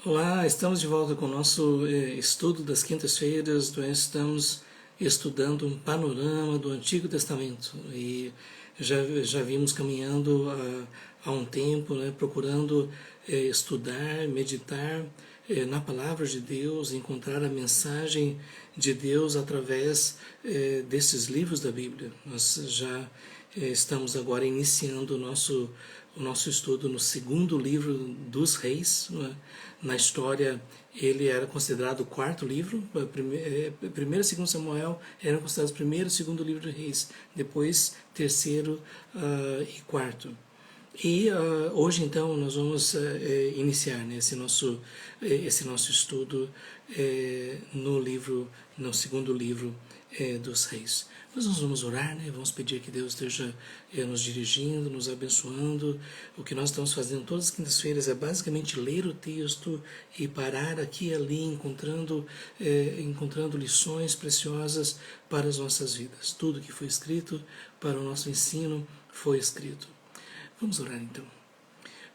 Olá, estamos de volta com o nosso estudo das quintas-feiras. Nós estamos estudando um panorama do Antigo Testamento e já vimos caminhando há um tempo, né, procurando estudar, meditar na Palavra de Deus, encontrar a mensagem de Deus através desses livros da Bíblia. Nós já estamos agora iniciando o nosso estudo no segundo livro dos Reis. Né? Na história, ele era considerado o quarto livro. Primeiro e segundo Samuel eram considerados o primeiro e segundo livro de Reis. Depois, terceiro e quarto. E hoje, então, nós vamos iniciar, né, esse nosso estudo no segundo livro dos Reis. Nós vamos orar, né? Vamos pedir que Deus esteja nos dirigindo, nos abençoando. O que nós estamos fazendo todas as quintas-feiras é basicamente ler o texto e parar aqui e ali, encontrando lições preciosas para as nossas vidas. Tudo que foi escrito para o nosso ensino foi escrito. Vamos orar então.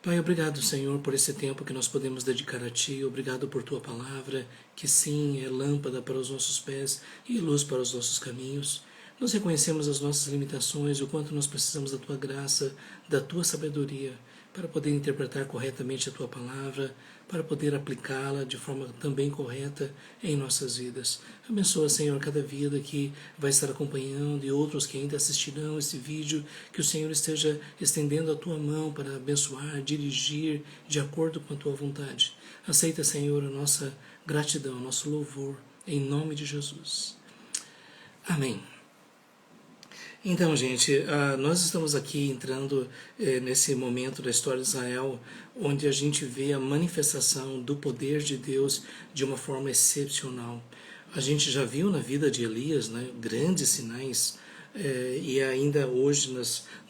Pai, obrigado, Senhor, por esse tempo que nós podemos dedicar a Ti. Obrigado por Tua palavra, que sim, é lâmpada para os nossos pés e luz para os nossos caminhos. Nós reconhecemos as nossas limitações, o quanto nós precisamos da Tua graça, da Tua sabedoria, para poder interpretar corretamente a Tua palavra, para poder aplicá-la de forma também correta em nossas vidas. Abençoa, Senhor, cada vida que vai estar acompanhando e outros que ainda assistirão esse vídeo, que o Senhor esteja estendendo a Tua mão para abençoar, dirigir de acordo com a Tua vontade. Aceita, Senhor, a nossa gratidão, o nosso louvor, em nome de Jesus. Amém. Então, gente, nós estamos aqui entrando nesse momento da história de Israel, onde a gente vê a manifestação do poder de Deus de uma forma excepcional. A gente já viu na vida de Elias, né, grandes sinais, e ainda hoje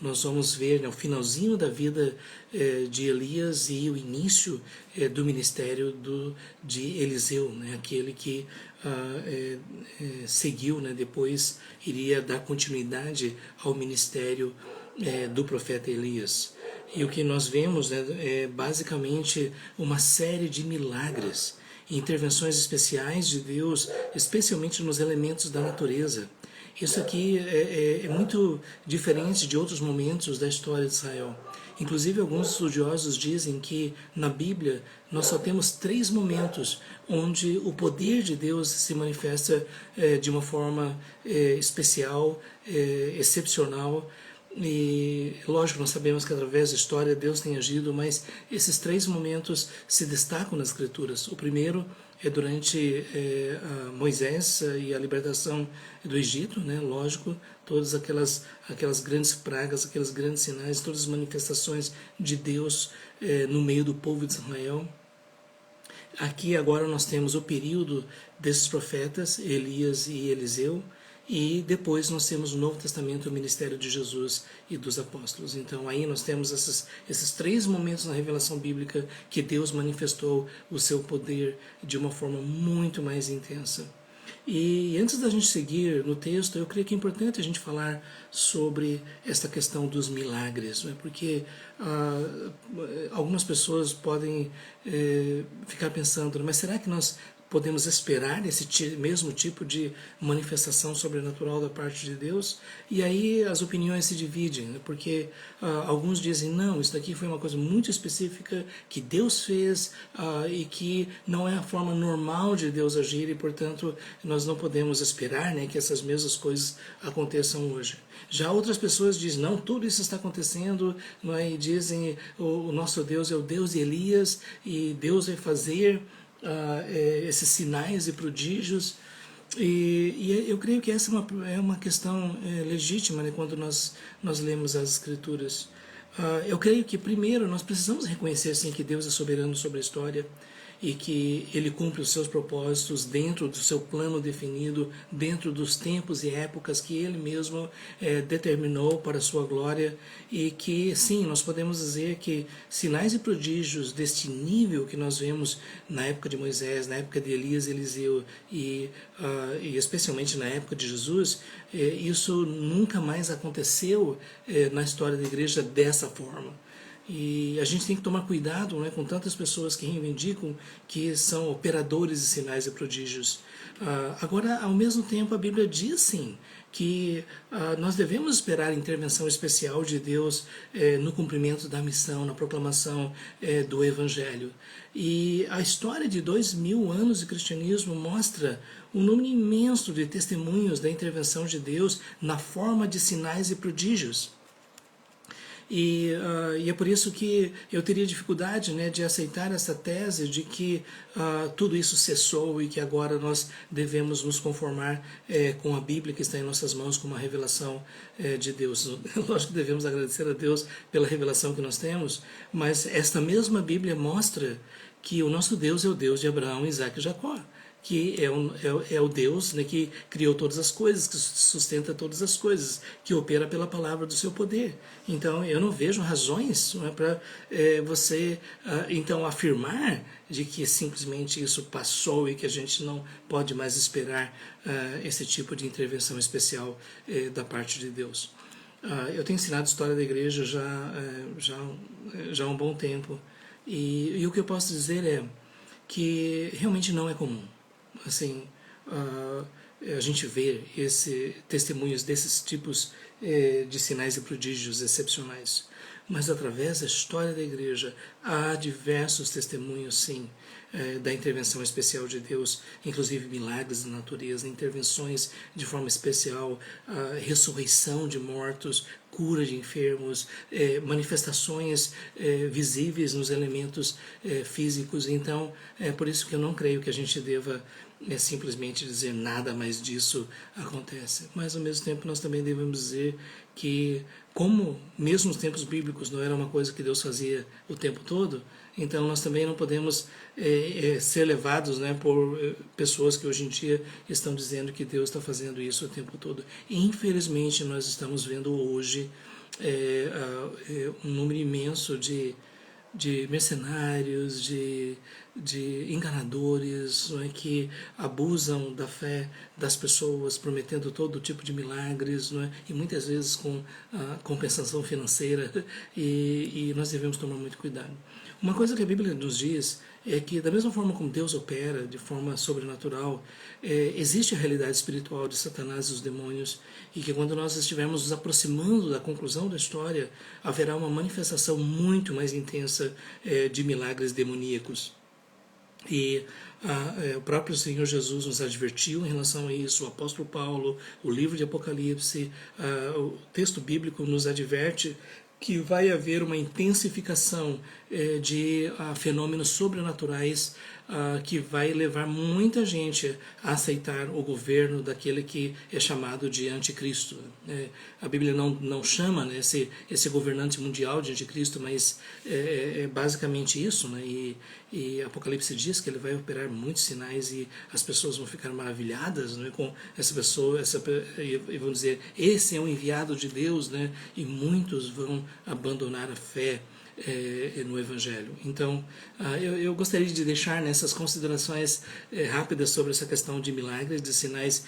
nós vamos ver, né, o finalzinho da vida de Elias e o início do ministério de Eliseu, né, aquele que seguiu, né, depois iria dar continuidade ao ministério do profeta Elias. E o que nós vemos, né, é basicamente uma série de milagres, intervenções especiais de Deus, especialmente nos elementos da natureza. Isso aqui é muito diferente de outros momentos da história de Israel. Inclusive, alguns estudiosos dizem que na Bíblia nós só temos 3 momentos onde o poder de Deus se manifesta de uma forma especial, excepcional. E lógico, nós sabemos que através da história Deus tem agido, mas esses 3 momentos se destacam nas Escrituras. O primeiro é durante Moisés e a libertação do Egito, né? Lógico, todas aquelas grandes pragas, aqueles grandes sinais, todas as manifestações de Deus no meio do povo de Israel. Aqui agora nós temos o período desses profetas, Elias e Eliseu, e depois nós temos o Novo Testamento, o ministério de Jesus e dos apóstolos. Então aí nós temos esses 3 momentos na revelação bíblica que Deus manifestou o seu poder de uma forma muito mais intensa. E antes da gente seguir no texto, eu creio que é importante a gente falar sobre essa questão dos milagres, né? Porque algumas pessoas podem ficar pensando, mas será que nós podemos esperar esse mesmo tipo de manifestação sobrenatural da parte de Deus? E aí as opiniões se dividem, né? Porque alguns dizem, não, isso daqui foi uma coisa muito específica que Deus fez e que não é a forma normal de Deus agir e, portanto, nós não podemos esperar, né, que essas mesmas coisas aconteçam hoje. Já outras pessoas dizem, não, tudo isso está acontecendo, não é? E dizem, o nosso Deus é o Deus de Elias e Deus vai fazer esses sinais e prodígios, e eu creio que essa é uma questão legítima, né, quando nós lemos as Escrituras. Eu creio que primeiro nós precisamos reconhecer assim, que Deus é soberano sobre a história e que Ele cumpre os seus propósitos dentro do seu plano definido, dentro dos tempos e épocas que Ele mesmo determinou para a sua glória, e que sim, nós podemos dizer que sinais e prodígios deste nível que nós vemos na época de Moisés, na época de Elias e Eliseu e especialmente na época de Jesus, isso nunca mais aconteceu na história da igreja dessa forma. E a gente tem que tomar cuidado, né, com tantas pessoas que reivindicam que são operadores de sinais e prodígios. Agora, ao mesmo tempo, a Bíblia diz sim que nós devemos esperar a intervenção especial de Deus no cumprimento da missão, na proclamação do Evangelho. E a história de 2000 anos de cristianismo mostra um número imenso de testemunhos da intervenção de Deus na forma de sinais e prodígios. E é por isso que eu teria dificuldade, né, de aceitar essa tese de que tudo isso cessou e que agora nós devemos nos conformar com a Bíblia que está em nossas mãos como uma revelação de Deus. Lógico que devemos agradecer a Deus pela revelação que nós temos, mas esta mesma Bíblia mostra que o nosso Deus é o Deus de Abraão, Isaac e Jacó, que é o Deus, né, que criou todas as coisas, que sustenta todas as coisas, que opera pela palavra do seu poder. Então, eu não vejo razões, não é, para você, então, afirmar de que simplesmente isso passou e que a gente não pode mais esperar esse tipo de intervenção especial da parte de Deus. Eu tenho ensinado história da igreja já há um bom tempo, e o que eu posso dizer é que realmente não é comum. Assim, a gente vê testemunhos desses tipos de sinais e prodígios excepcionais. Mas através da história da igreja há diversos testemunhos, sim, da intervenção especial de Deus, inclusive milagres da natureza, intervenções de forma especial, ressurreição de mortos, cura de enfermos, manifestações visíveis nos elementos físicos. Então, é por isso que eu não creio que a gente deva simplesmente dizer nada mais disso acontece. Mas, ao mesmo tempo, nós também devemos dizer que, como mesmo nos tempos bíblicos não era uma coisa que Deus fazia o tempo todo, então nós também não podemos ser levados, né, por pessoas que hoje em dia estão dizendo que Deus está fazendo isso o tempo todo. E, infelizmente, nós estamos vendo hoje um número imenso de mercenários, de enganadores, não é, que abusam da fé das pessoas, prometendo todo tipo de milagres, não é, e muitas vezes com compensação financeira, e nós devemos tomar muito cuidado. Uma coisa que a Bíblia nos diz é que, da mesma forma como Deus opera de forma sobrenatural, existe a realidade espiritual de Satanás e os demônios, e que quando nós estivermos nos aproximando da conclusão da história, haverá uma manifestação muito mais intensa de milagres demoníacos. E o próprio Senhor Jesus nos advertiu em relação a isso, o apóstolo Paulo, o livro de Apocalipse, o texto bíblico nos adverte que vai haver uma intensificação de fenômenos sobrenaturais que vai levar muita gente a aceitar o governo daquele que é chamado de anticristo. A Bíblia não chama, né, esse governante mundial de anticristo, mas é basicamente isso, né, e Apocalipse diz que ele vai operar muitos sinais e as pessoas vão ficar maravilhadas, né, com essa pessoa, e vão dizer, esse é o enviado de Deus, né, e muitos vão abandonar a fé no Evangelho. Então, eu gostaria de deixar nessas considerações rápidas sobre essa questão de milagres, de sinais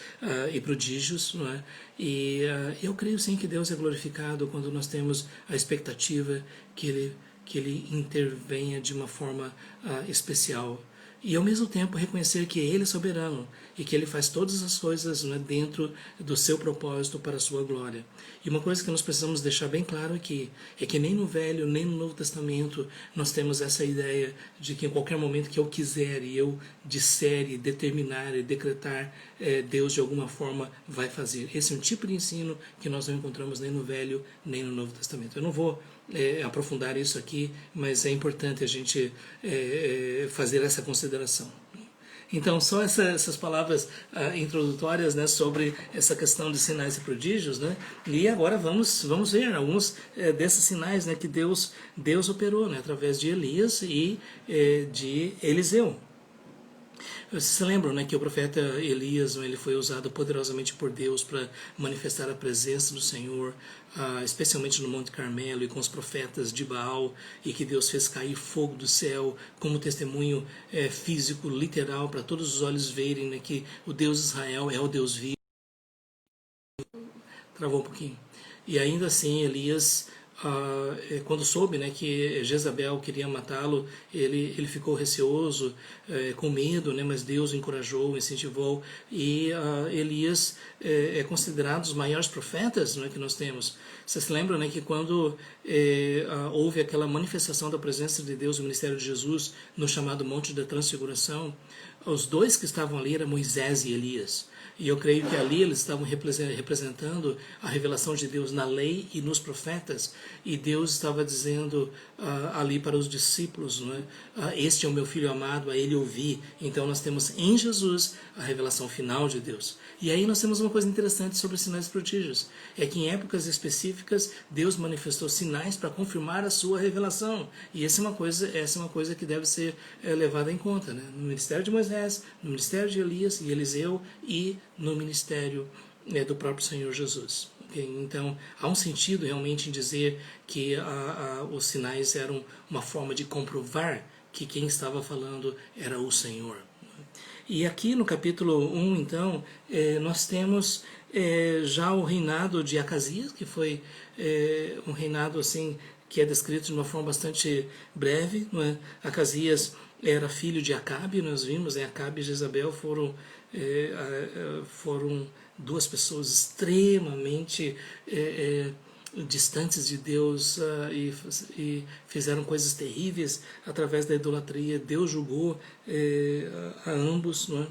e prodígios, não é? E eu creio sim que Deus é glorificado quando nós temos a expectativa que Ele intervenha de uma forma especial. E ao mesmo tempo reconhecer que Ele é soberano e que Ele faz todas as coisas, né, dentro do seu propósito para a sua glória. E uma coisa que nós precisamos deixar bem claro aqui é que nem no Velho nem no Novo Testamento nós temos essa ideia de que em qualquer momento que eu quiser e eu disser e determinar e decretar, Deus de alguma forma vai fazer. Esse é um tipo de ensino que nós não encontramos nem no Velho nem no Novo Testamento. Eu não vou aprofundar isso aqui, mas é importante a gente fazer essa consideração. Então, só essas palavras introdutórias, né, sobre essa questão de sinais e prodígios, né, e agora vamos ver alguns desses sinais, né, que Deus operou, né, através de Elias e de Eliseu. Vocês se lembram, né, que o profeta Elias, ele foi usado poderosamente por Deus para manifestar a presença do Senhor, especialmente no Monte Carmelo e com os profetas de Baal, e que Deus fez cair fogo do céu como testemunho físico, literal, para todos os olhos verem, né, que o Deus de Israel é o Deus vivo. Travou um pouquinho. E ainda assim Elias quando soube, né, que Jezabel queria matá-lo, ele ficou receoso, com medo, né, mas Deus o encorajou, o incentivou, e Elias é considerado os maiores profetas, né, que nós temos. Vocês se lembram, né, que quando houve aquela manifestação da presença de Deus no ministério de Jesus, no chamado Monte da Transfiguração, os dois que estavam ali eram Moisés e Elias. E eu creio que ali eles estavam representando a revelação de Deus na lei e nos profetas. E Deus estava dizendo ali para os discípulos, não é? Este é o meu filho amado, a ele ouvi. Então nós temos em Jesus a revelação final de Deus. E aí nós temos uma coisa interessante sobre sinais e prodígios. É que em épocas específicas Deus manifestou sinais para confirmar a sua revelação. E essa é uma coisa que deve ser levada em conta, né? No ministério de Moisés, no ministério de Elias e Eliseu e no ministério do próprio Senhor Jesus. Okay? Então, há um sentido realmente em dizer que os sinais eram uma forma de comprovar que quem estava falando era o Senhor. E aqui no capítulo 1, então, nós temos já o reinado de Acasias, que foi um reinado assim que é descrito de uma forma bastante breve. Não é? Acasias era filho de Acabe, nós vimos, Acabe e Jezabel foram duas pessoas extremamente distantes de Deus e fizeram coisas terríveis através da idolatria. Deus julgou a ambos, não é?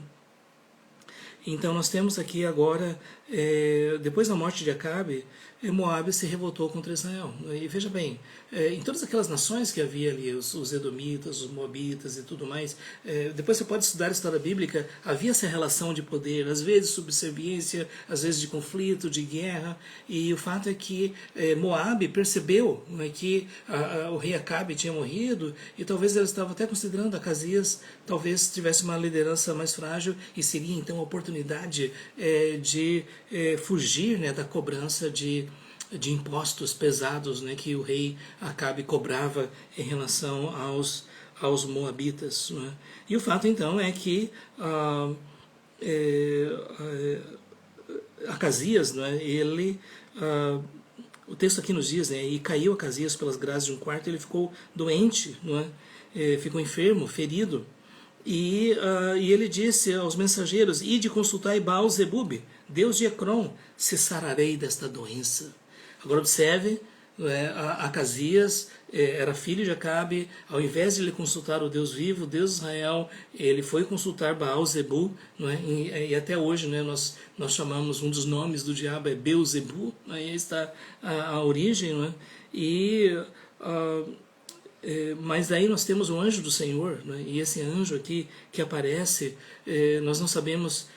Então nós temos aqui agora, depois da morte de Acabe, Moabe se revoltou contra Israel. E veja bem, em todas aquelas nações que havia ali, os Edomitas, os Moabitas e tudo mais, depois você pode estudar a história bíblica, havia essa relação de poder, às vezes subserviência, às vezes de conflito, de guerra, e o fato é que Moabe percebeu, né, que o rei Acabe tinha morrido, e talvez eles estavam até considerando Acasias, talvez tivesse uma liderança mais frágil, e seria então a oportunidade de fugir, né, da cobrança de impostos pesados, né, que o rei Acabe cobrava em relação aos moabitas. Né? E o fato então é que Acasias, né, ele o texto aqui nos diz, né, e caiu Acasias pelas grades de um quarto, ele ficou doente, não é? Ficou enfermo, ferido. E ele disse aos mensageiros: ide consultai Baal-zebub, Deus de Ecrom, se sararei desta doença. Agora observe, Acasias era filho de Acabe, ao invés de ele consultar o Deus vivo, o Deus de Israel, ele foi consultar Baal-zebub, não é? E até hoje, né, nós chamamos, um dos nomes do diabo é Beuzebu, aí está a origem, não é? Mas daí nós temos o anjo do Senhor, né? E esse anjo aqui que aparece, nós não sabemos,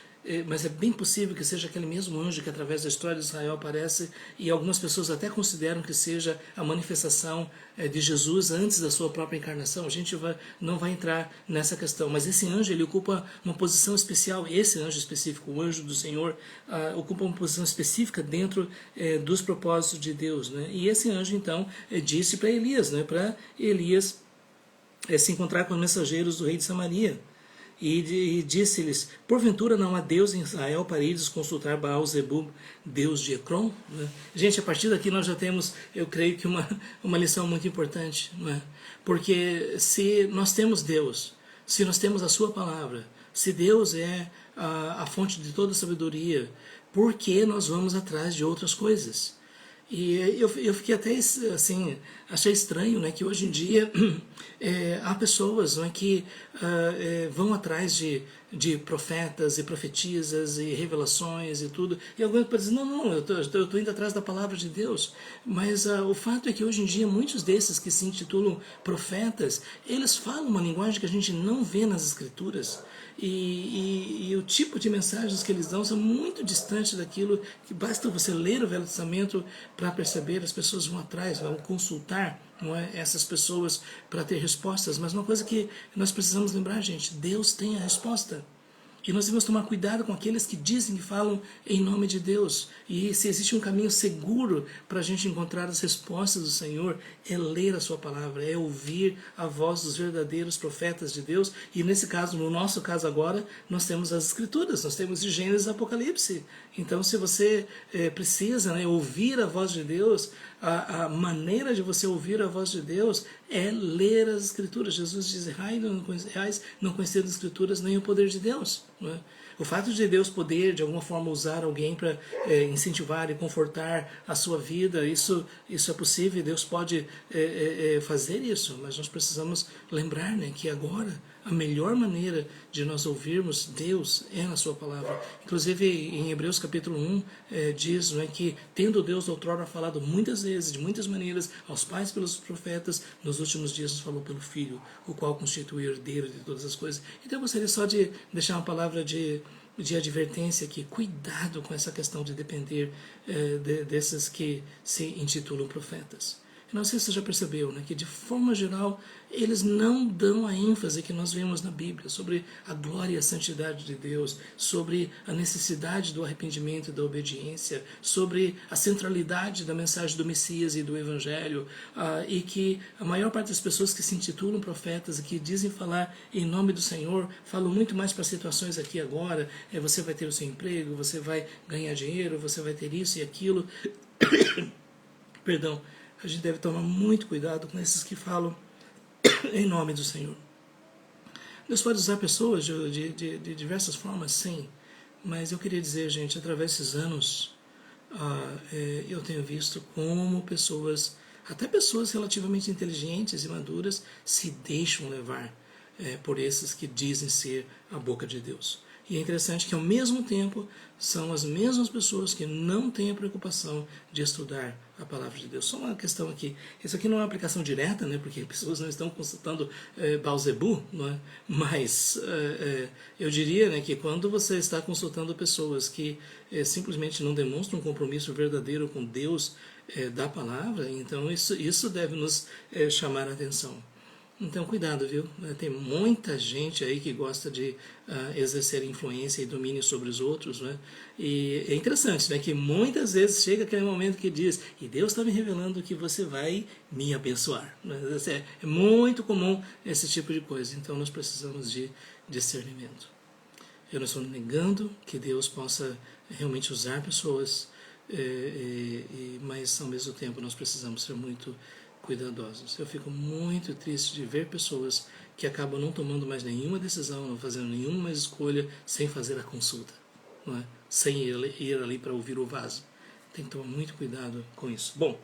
mas é bem possível que seja aquele mesmo anjo que através da história de Israel aparece, e algumas pessoas até consideram que seja a manifestação de Jesus antes da sua própria encarnação. A gente não vai entrar nessa questão, mas esse anjo ele ocupa uma posição especial. Esse anjo específico, o anjo do Senhor, ocupa uma posição específica dentro dos propósitos de Deus, né? E esse anjo então disse para Elias, né, para Elias se encontrar com os mensageiros do rei de Samaria. E disse-lhes: porventura não há Deus em Israel para ires consultar Baal-zebub, Deus de Ecrom? Né? Gente, a partir daqui nós já temos, eu creio que uma lição muito importante, não é? Porque se nós temos Deus, se nós temos a sua palavra, se Deus é a fonte de toda sabedoria, por que nós vamos atrás de outras coisas? E eu fiquei até assim, achei estranho, né, que hoje em dia há pessoas, não é, que vão atrás de profetas e profetisas e revelações e tudo, e alguém pode dizer: não, eu estou indo atrás da palavra de Deus. Mas o fato é que hoje em dia muitos desses que se intitulam profetas, eles falam uma linguagem que a gente não vê nas escrituras. E o tipo de mensagens que eles dão são muito distantes daquilo que basta você ler o Velho Testamento para perceber. As pessoas vão atrás, vão consultar, não é, essas pessoas para ter respostas. Mas uma coisa que nós precisamos lembrar, gente: Deus tem a resposta. E nós devemos tomar cuidado com aqueles que dizem que falam em nome de Deus. E se existe um caminho seguro para a gente encontrar as respostas do Senhor, é ler a sua palavra, é ouvir a voz dos verdadeiros profetas de Deus. E nesse caso, no nosso caso agora, nós temos as Escrituras, nós temos de Gênesis e Apocalipse. Então, se você precisa, né, ouvir a voz de Deus, a maneira de você ouvir a voz de Deus é ler as Escrituras. Jesus diz, reais não conhecendo as Escrituras nem o poder de Deus. Não é? O fato de Deus poder, de alguma forma, usar alguém para incentivar e confortar a sua vida, isso é possível, Deus pode fazer isso, mas nós precisamos lembrar, né, que agora a melhor maneira de nós ouvirmos Deus é na sua palavra. Inclusive em Hebreus capítulo 1 diz, né, que tendo Deus outrora falado muitas vezes, de muitas maneiras, aos pais pelos profetas, nos últimos dias nos falou pelo Filho, o qual constitui o herdeiro de todas as coisas. Então eu gostaria só de deixar uma palavra de advertência aqui, cuidado com essa questão de depender desses que se intitulam profetas. Não sei se você já percebeu, né, que de forma geral eles não dão a ênfase que nós vemos na Bíblia sobre a glória e a santidade de Deus, sobre a necessidade do arrependimento e da obediência, sobre a centralidade da mensagem do Messias e do Evangelho, e que a maior parte das pessoas que se intitulam profetas e que dizem falar em nome do Senhor, falam muito mais para situações aqui e agora, você vai ter o seu emprego, você vai ganhar dinheiro, você vai ter isso e aquilo. Perdão. A gente deve tomar muito cuidado com esses que falam em nome do Senhor. Deus pode usar pessoas de diversas formas, sim. Mas eu queria dizer, gente, através desses anos, eu tenho visto como pessoas, até pessoas relativamente inteligentes e maduras, se deixam levar por esses que dizem ser a boca de Deus. E é interessante que, ao mesmo tempo, são as mesmas pessoas que não têm a preocupação de estudar a palavra de Deus. Só uma questão aqui. Isso aqui não é uma aplicação direta, né, porque pessoas não estão consultando Beelzebub, não é? Mas eu diria, né, que quando você está consultando pessoas que simplesmente não demonstram um compromisso verdadeiro com Deus da palavra, então isso deve nos chamar a atenção. Então, cuidado, viu? Tem muita gente aí que gosta de exercer influência e domínio sobre os outros, né? E é interessante, né? Que muitas vezes chega aquele momento que diz, e Deus está me revelando que você vai me abençoar. Né? É muito comum esse tipo de coisa. Então, nós precisamos de discernimento. Eu não estou negando que Deus possa realmente usar pessoas, mas, ao mesmo tempo, nós precisamos ser muito cuidadosos. Eu fico muito triste de ver pessoas que acabam não tomando mais nenhuma decisão, não fazendo nenhuma mais escolha, sem fazer a consulta, não é? Sem ir ali para ouvir o vaso. Tem que tomar muito cuidado com isso. Bom,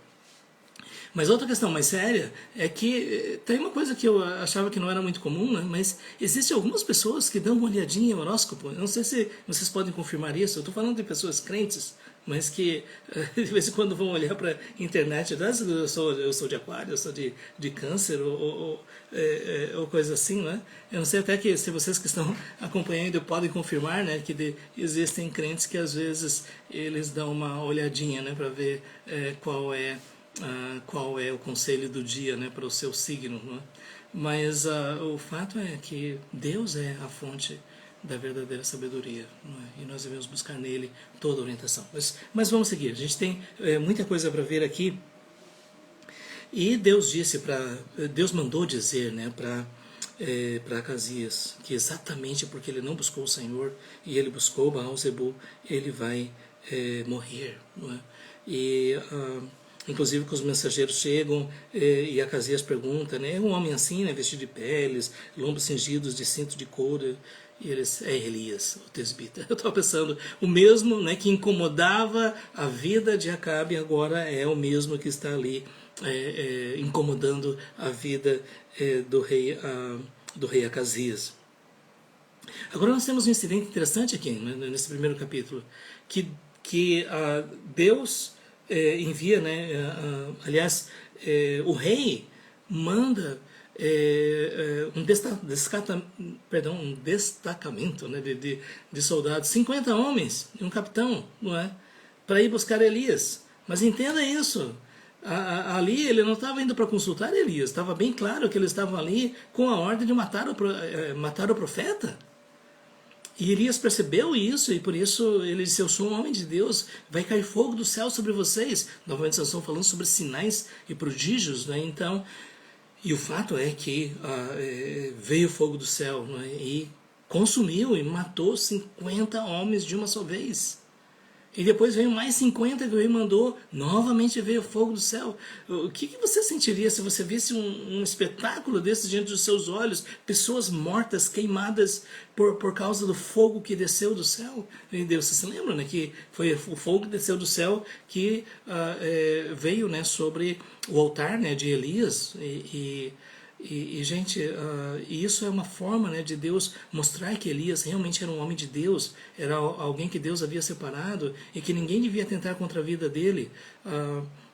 mas outra questão mais séria é que tem uma coisa que eu achava que não era muito comum, né? Mas existem algumas pessoas que dão uma olhadinha em horóscopo. Eu não sei se vocês podem confirmar isso. Eu estou falando de pessoas crentes, mas que de vez em quando vão olhar para a internet, eu sou de aquário, eu sou de câncer, ou coisa assim, né? Eu não sei até que se vocês que estão acompanhando podem confirmar, né, que existem crentes que às vezes eles dão uma olhadinha, né, para ver qual é o conselho do dia, né, para o seu signo, né? Mas o fato é que Deus é a fonte da verdadeira sabedoria, não é? E nós devemos buscar nele toda a orientação. Mas vamos seguir, a gente tem muita coisa para ver aqui. E Deus mandou dizer, né, para Acasias que exatamente porque ele não buscou o Senhor e ele buscou Baal-zebub, ele vai morrer, não é? E inclusive que os mensageiros chegam e Acasias pergunta, né, um homem assim, né, vestido de peles, lombos cingidos de cinto de couro, e eles, Elias, o tesbita. Eu estava pensando, o mesmo, né, que incomodava a vida de Acabe, agora é o mesmo que está ali incomodando a vida do rei Acasias. Agora nós temos um incidente interessante aqui, né, nesse primeiro capítulo, que Deus envia, né, aliás, o rei manda um destacamento, né, de soldados, 50 homens e um capitão, não é, para ir buscar Elias. Mas entenda isso, ali ele não estava indo para consultar Elias, estava bem claro que eles estavam ali com a ordem de matar o profeta. E Elias percebeu isso, e por isso ele disse, eu sou um homem de Deus, vai cair fogo do céu sobre vocês. Novamente Sansão falando sobre sinais e prodígios, né? Então, e o fato é que veio fogo do céu, né? E consumiu e matou 50 homens de uma só vez. E depois veio mais 50 que o rei mandou, novamente veio fogo do céu. O que você sentiria se você visse um espetáculo desse diante dos seus olhos? Pessoas mortas, queimadas por causa do fogo que desceu do céu? E Deus, você se lembra, né, que foi o fogo que desceu do céu que veio, né, sobre o altar, né, de Elias gente, e isso é uma forma, né, de Deus mostrar que Elias realmente era um homem de Deus, era alguém que Deus havia separado e que ninguém devia tentar contra a vida dele.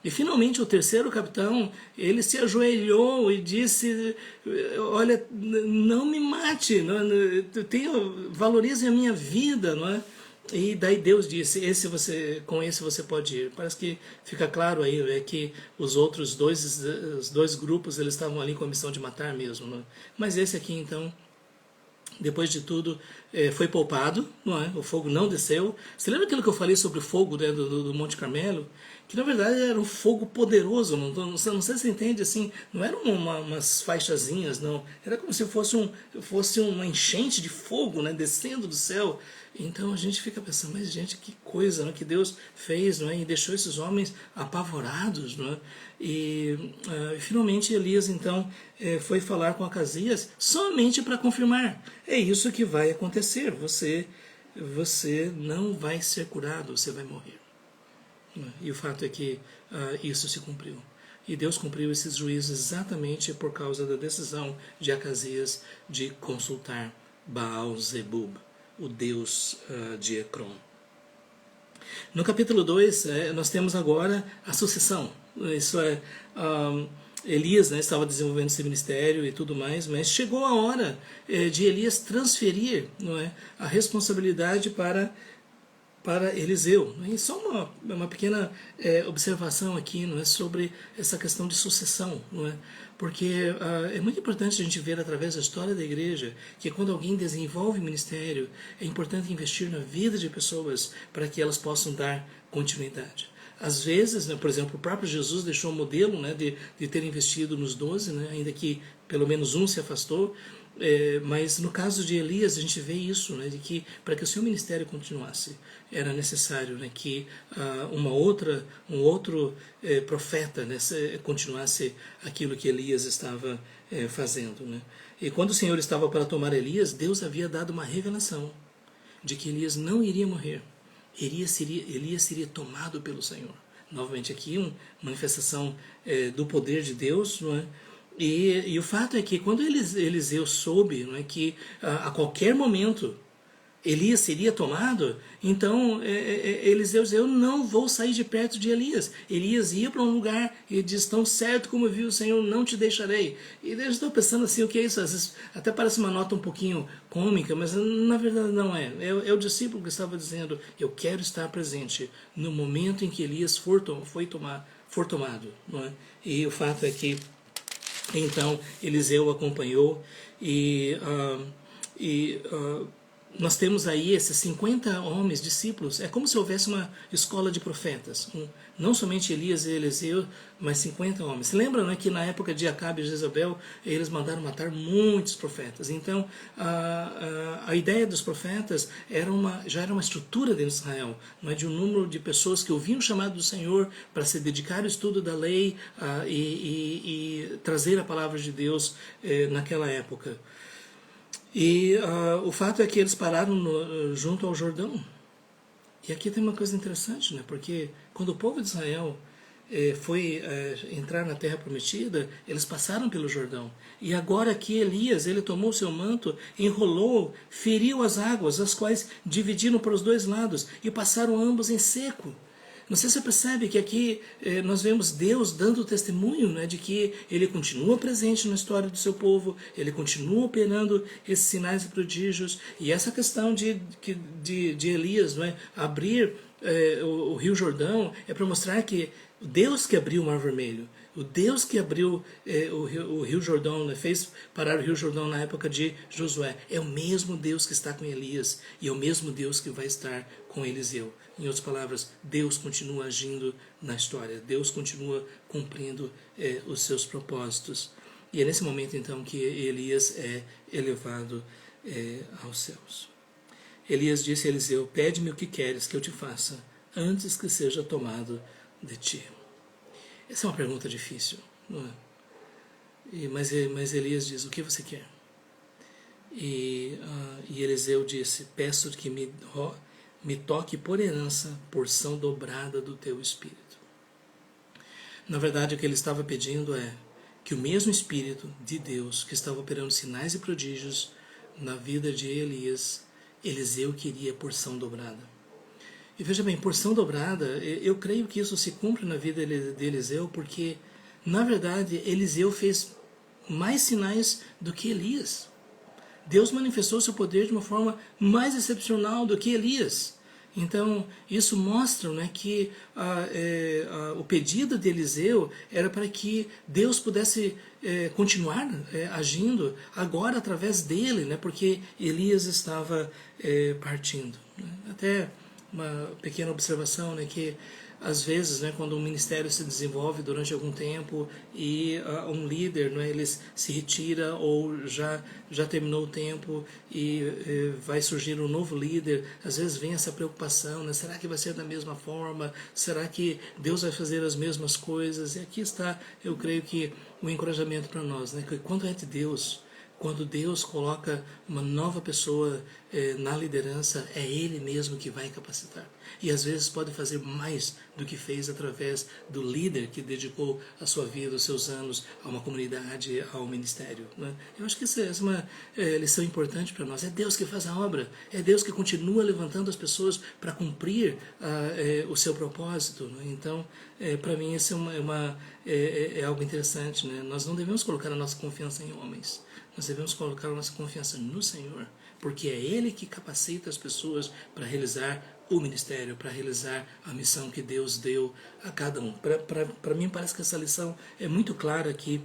E finalmente o terceiro capitão, ele se ajoelhou e disse: olha, não me mate, valorize a minha vida, não é? E daí Deus disse, com esse você pode ir. Parece que fica claro aí que os dois grupos, eles estavam ali com a missão de matar mesmo. Não é? Mas esse aqui então, depois de tudo, foi poupado, não é? O fogo não desceu. Você lembra aquilo que eu falei sobre o fogo, né, do Monte Carmelo? Que na verdade era um fogo poderoso, não sei se você entende, assim, não eram umas faixazinhas, não. Era como se fosse uma enchente de fogo, né, descendo do céu. Então a gente fica pensando, mas gente, que coisa, né, que Deus fez, não é? E deixou esses homens apavorados, não é? E finalmente Elias então foi falar com Acasias somente para confirmar: é isso que vai acontecer, você não vai ser curado, você vai morrer. E o fato é que isso se cumpriu. E Deus cumpriu esses juízos exatamente por causa da decisão de Acasias de consultar Baal-zebub, o deus de Ecrom. No capítulo 2, nós temos agora a sucessão. Isso é, Elias, né, estava desenvolvendo esse ministério e tudo mais, mas chegou a hora de Elias transferir, não é, a responsabilidade para Eliseu. E só uma pequena observação aqui, não é, sobre essa questão de sucessão, não é? Porque é muito importante a gente ver através da história da igreja que quando alguém desenvolve ministério, é importante investir na vida de pessoas para que elas possam dar continuidade. Às vezes, né, por exemplo, o próprio Jesus deixou um modelo, né, de ter investido nos 12, né, ainda que pelo menos um se afastou. Mas no caso de Elias a gente vê isso, né, de que para que o seu ministério continuasse era necessário, né, que um outro profeta, né, continuasse aquilo que Elias estava fazendo, né. E quando o Senhor estava para tomar Elias, Deus havia dado uma revelação de que Elias não iria morrer. Elias seria tomado pelo Senhor. Novamente aqui uma manifestação do poder de Deus, não é? E o fato é que quando Eliseu soube, não é, que a qualquer momento Elias seria tomado, então Eliseu disse: eu não vou sair de perto de Elias. Elias ia para um lugar e diz: tão certo como viu o Senhor, não te deixarei. E eu estou pensando assim, o que é isso? Às vezes até parece uma nota um pouquinho cômica, mas na verdade não é. É o discípulo que estava dizendo: eu quero estar presente no momento em que Elias for tomado. Não é? E o fato é que então Eliseu acompanhou nós temos aí esses 50 homens, discípulos. É como se houvesse uma escola de profetas. Não somente Elias e Eliseu, mas 50 homens. Se lembra, né, que na época de Acabe e Jezabel, eles mandaram matar muitos profetas. Então, a ideia dos profetas já era uma estrutura dentro de Israel, não é, de um número de pessoas que ouviam o chamado do Senhor para se dedicar ao estudo da lei e trazer a palavra de Deus naquela época. E o fato é que eles pararam junto ao Jordão. E aqui tem uma coisa interessante, né? Porque quando o povo de Israel foi entrar na Terra Prometida, eles passaram pelo Jordão. E agora aqui Elias, ele tomou seu manto, enrolou, feriu as águas, as quais dividiram para os dois lados, e passaram ambos em seco. Não sei se você percebe que aqui nós vemos Deus dando testemunho, né, de que Ele continua presente na história do seu povo, Ele continua operando esses sinais e prodígios. E essa questão de Elias, não é, abrir o Rio Jordão é para mostrar que o Deus que abriu o Mar Vermelho, o Deus que abriu o Rio Jordão, né, fez parar o Rio Jordão na época de Josué, é o mesmo Deus que está com Elias e é o mesmo Deus que vai estar com Eliseu. Em outras palavras, Deus continua agindo na história, Deus continua cumprindo os seus propósitos. E é nesse momento então que Elias é elevado aos céus. Elias disse a Eliseu: pede-me o que queres que eu te faça. antes que seja tomado de ti. Essa é uma pergunta difícil, não é? Mas Elias diz, o que você quer? E Eliseu disse, peço que me toque por herança porção dobrada do teu Espírito. Na verdade, o que ele estava pedindo é que o mesmo Espírito de Deus que estava operando sinais e prodígios na vida de Elias, Eliseu queria porção dobrada. E veja bem, porção dobrada, eu creio que isso se cumpre na vida de Eliseu, porque, na verdade, Eliseu fez mais sinais do que Elias. Deus manifestou seu poder de uma forma mais excepcional do que Elias. Então, isso mostra, né, que o pedido de Eliseu era para que Deus pudesse continuar agindo agora através dele, né, porque Elias estava partindo. Até uma pequena observação, né, que às vezes, né, quando um ministério se desenvolve durante algum tempo e um líder, né, ele se retira ou já terminou o tempo e vai surgir um novo líder, às vezes vem essa preocupação, né, será que vai ser da mesma forma? Será que Deus vai fazer as mesmas coisas? E aqui está, eu creio que o encorajamento para nós, né, que quando é de Deus, quando Deus coloca uma nova pessoa na liderança, é Ele mesmo que vai capacitar. E às vezes pode fazer mais do que fez através do líder que dedicou a sua vida, os seus anos a uma comunidade, ao ministério, né? Eu acho que essa é uma lição importante para nós. É Deus que faz a obra, é Deus que continua levantando as pessoas para cumprir o seu propósito, né? Então, para mim, isso é algo interessante, né? Nós não devemos colocar a nossa confiança em homens. Nós devemos colocar a nossa confiança no Senhor, porque é Ele que capacita as pessoas para realizar o ministério, para realizar a missão que Deus deu a cada um. Para mim parece que essa lição é muito clara aqui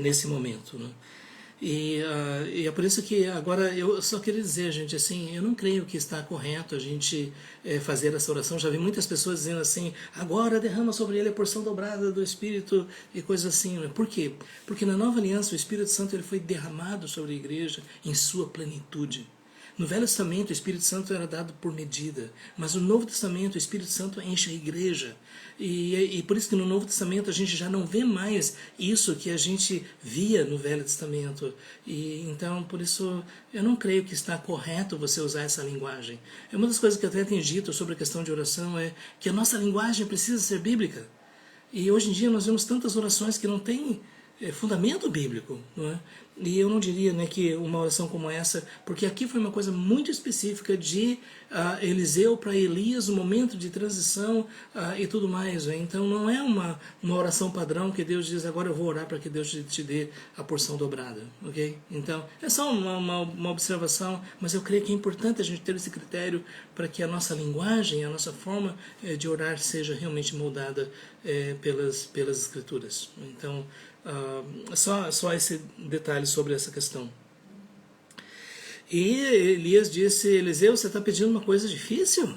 nesse momento, né? E é por isso que agora eu só queria dizer, gente, assim, eu não creio que está correto a gente fazer essa oração. Já vi muitas pessoas dizendo assim, agora derrama sobre ele a porção dobrada do Espírito e coisas assim, né? Por quê? Porque na nova aliança o Espírito Santo ele foi derramado sobre a igreja em sua plenitude. No Velho Testamento o Espírito Santo era dado por medida, mas no Novo Testamento o Espírito Santo enche a igreja. E por isso que no Novo Testamento a gente já não vê mais isso que a gente via no Velho Testamento. E então, por isso, eu não creio que está correto você usar essa linguagem. Uma das coisas que eu até tenho dito sobre a questão de oração é que a nossa linguagem precisa ser bíblica. E hoje em dia nós vemos tantas orações que não têm fundamento bíblico, não é? E eu não diria, né, que uma oração como essa, porque aqui foi uma coisa muito específica de Eliseu para Elias, um momento de transição e tudo mais, né? Então não é uma oração padrão que Deus diz, agora eu vou orar para que Deus te dê a porção dobrada, ok? Então é só uma observação, mas eu creio que é importante a gente ter esse critério para que a nossa linguagem, a nossa forma de orar seja realmente moldada pelas Escrituras. Então, só esse detalhe sobre essa questão. E Elias disse, Eliseu, você está pedindo uma coisa difícil?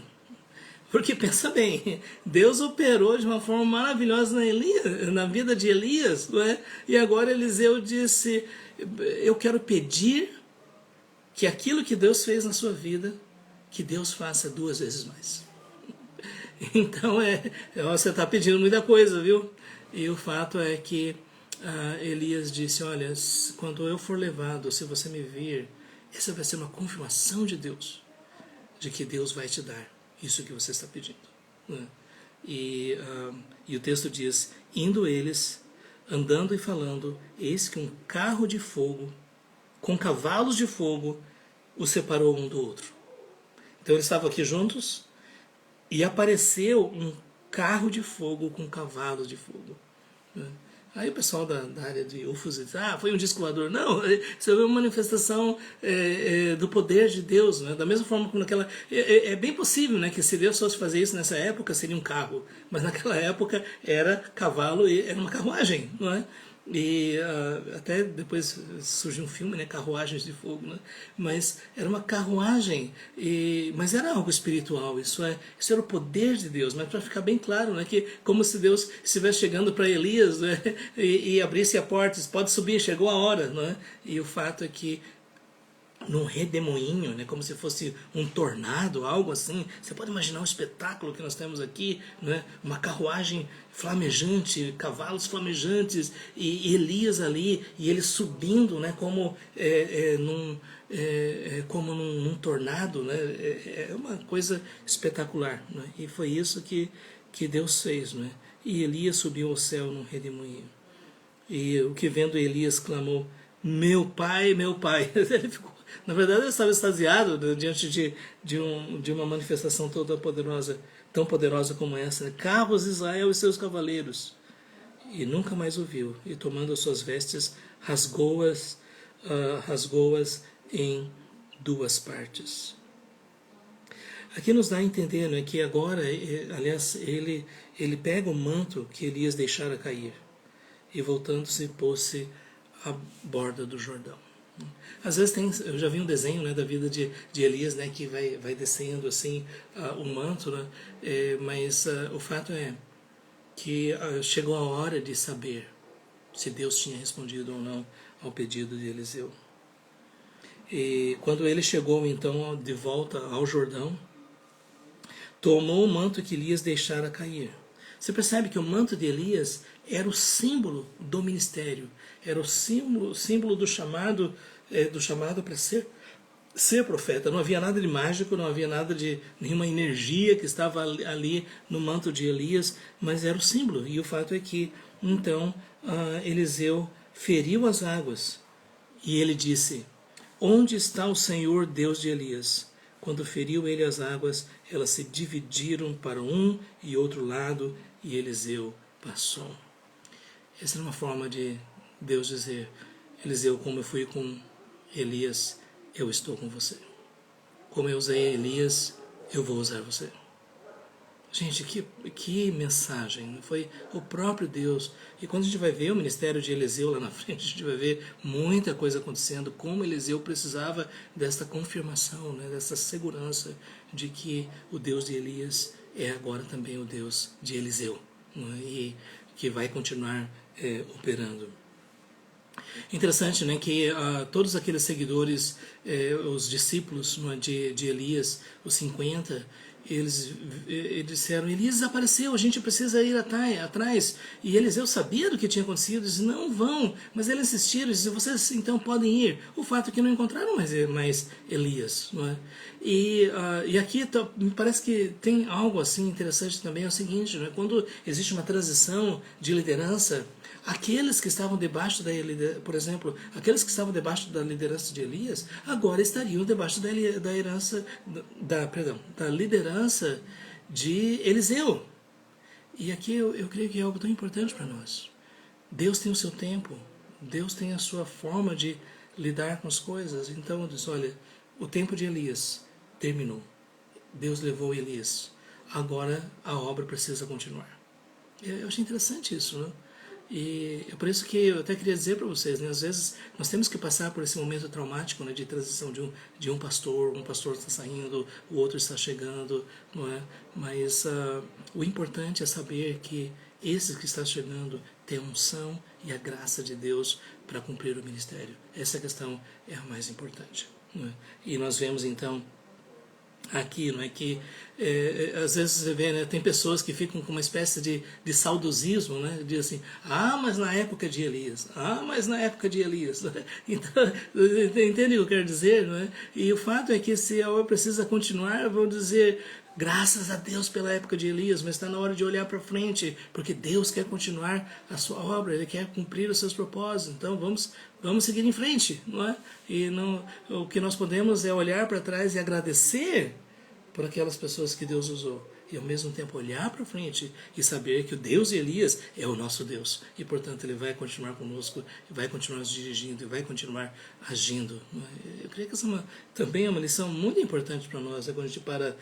Porque pensa bem, Deus operou de uma forma maravilhosa na vida de Elias, não é? E agora Eliseu disse, eu quero pedir que aquilo que Deus fez na sua vida, que Deus faça 2 vezes mais. Então você está pedindo muita coisa, viu? E o fato é que Elias disse, olha, quando eu for levado, se você me vir, essa vai ser uma confirmação de Deus, de que Deus vai te dar isso que você está pedindo, né? E o texto diz, indo eles, andando e falando, eis que um carro de fogo, com cavalos de fogo, os separou um do outro. Então eles estavam aqui juntos, e apareceu um carro de fogo com cavalos de fogo, né? Aí o pessoal da área de UFOS diz, foi um disco voador. Não, isso é uma manifestação do poder de Deus, né? Da mesma forma como naquela... É bem possível, né, que se Deus fosse fazer isso nessa época, seria um carro. Mas naquela época era cavalo e era uma carruagem, não é? E até depois surgiu um filme, né, Carruagens de Fogo, né? Mas era uma carruagem, mas era algo espiritual, isso era o poder de Deus. Mas para ficar bem claro, né, que como se Deus estivesse chegando para Elias, né, e abrisse a porta, pode subir, chegou a hora, né? E o fato é que num redemoinho, né, como se fosse um tornado, algo assim. Você pode imaginar um espetáculo que nós temos aqui, né, uma carruagem flamejante, cavalos flamejantes, e Elias ali, e ele subindo, né, como num tornado, né, é uma coisa espetacular, né, e foi isso que Deus fez, né, e Elias subiu ao céu num redemoinho. E o que vendo Elias clamou: meu pai, meu pai. Ele ficou, na verdade, ele estava extasiado, né, diante de uma manifestação toda poderosa, tão poderosa como essa, né? Carros de Israel e seus cavaleiros. E nunca mais o viu. E tomando as suas vestes, rasgou-as em duas partes. Aqui nos dá a entender, né, que agora, aliás, ele pega o manto que Elias deixara cair e voltando-se pôs-se à borda do Jordão. Às vezes eu já vi um desenho, né, da vida de Elias, né, que vai descendo assim o manto, né, mas o fato é que chegou a hora de saber se Deus tinha respondido ou não ao pedido de Eliseu. E quando ele chegou então de volta ao Jordão, tomou o manto que Elias deixara cair. Você percebe que o manto de Elias era o símbolo do ministério, era o símbolo do chamado para ser profeta. Não havia nada de mágico, não havia nada de nenhuma energia que estava ali no manto de Elias, mas era o símbolo. E o fato é que então Eliseu feriu as águas e ele disse: onde está o Senhor Deus de Elias? Quando feriu ele as águas, elas se dividiram para um e outro lado, e Eliseu passou. Essa é uma forma de Deus dizer: Eliseu, como eu fui com Elias, eu estou com você. Como eu usei Elias, eu vou usar você. Gente, que mensagem! Foi o próprio Deus. E quando a gente vai ver o ministério de Eliseu lá na frente, a gente vai ver muita coisa acontecendo, como Eliseu precisava desta confirmação, né, dessa segurança de que o Deus de Elias é agora também o Deus de Eliseu, né, e que vai continuar operando. Interessante, né, que todos aqueles seguidores, os discípulos, né, de Elias, os 50, eles disseram: Elias desapareceu, a gente precisa ir atrás. E Eliseu sabia do que tinha acontecido, disse: não vão. Mas eles insistiram, disse: vocês então podem ir. O fato é que não encontraram mais Elias. Não é? E aqui me parece que tem algo assim interessante também, é o seguinte, né, quando existe uma transição de liderança, aqueles que estavam debaixo por exemplo, aqueles que estavam debaixo da liderança de Elias, agora estariam debaixo da liderança de Eliseu. E aqui eu creio que é algo tão importante para nós. Deus tem o seu tempo, Deus tem a sua forma de lidar com as coisas. Então eu disse: olha, o tempo de Elias terminou. Deus levou Elias. Agora a obra precisa continuar. Eu achei interessante isso, né? E é por isso que eu até queria dizer para vocês, né, às vezes nós temos que passar por esse momento traumático, né, de transição de um pastor está saindo, o outro está chegando, não é? Mas o importante é saber que esse que está chegando tem a unção e a graça de Deus para cumprir o ministério. Essa questão é a mais importante, não é? E nós vemos então aqui, não é, que às vezes você vê, né, tem pessoas que ficam com uma espécie de saudosismo, né, diz assim: mas na época de Elias, mas na época de Elias. Então, entende o que eu quero dizer, não é? E o fato é que se a obra precisa continuar, vou dizer: graças a Deus pela época de Elias, mas está na hora de olhar para frente, porque Deus quer continuar a sua obra, Ele quer cumprir os seus propósitos. Então vamos seguir em frente, não é? E o que nós podemos é olhar para trás e agradecer por aquelas pessoas que Deus usou, e ao mesmo tempo olhar para frente e saber que o Deus de Elias é o nosso Deus, e portanto Ele vai continuar conosco, vai continuar nos dirigindo, e vai continuar agindo. Eu creio que essa também é uma lição muito importante para nós, quando a gente para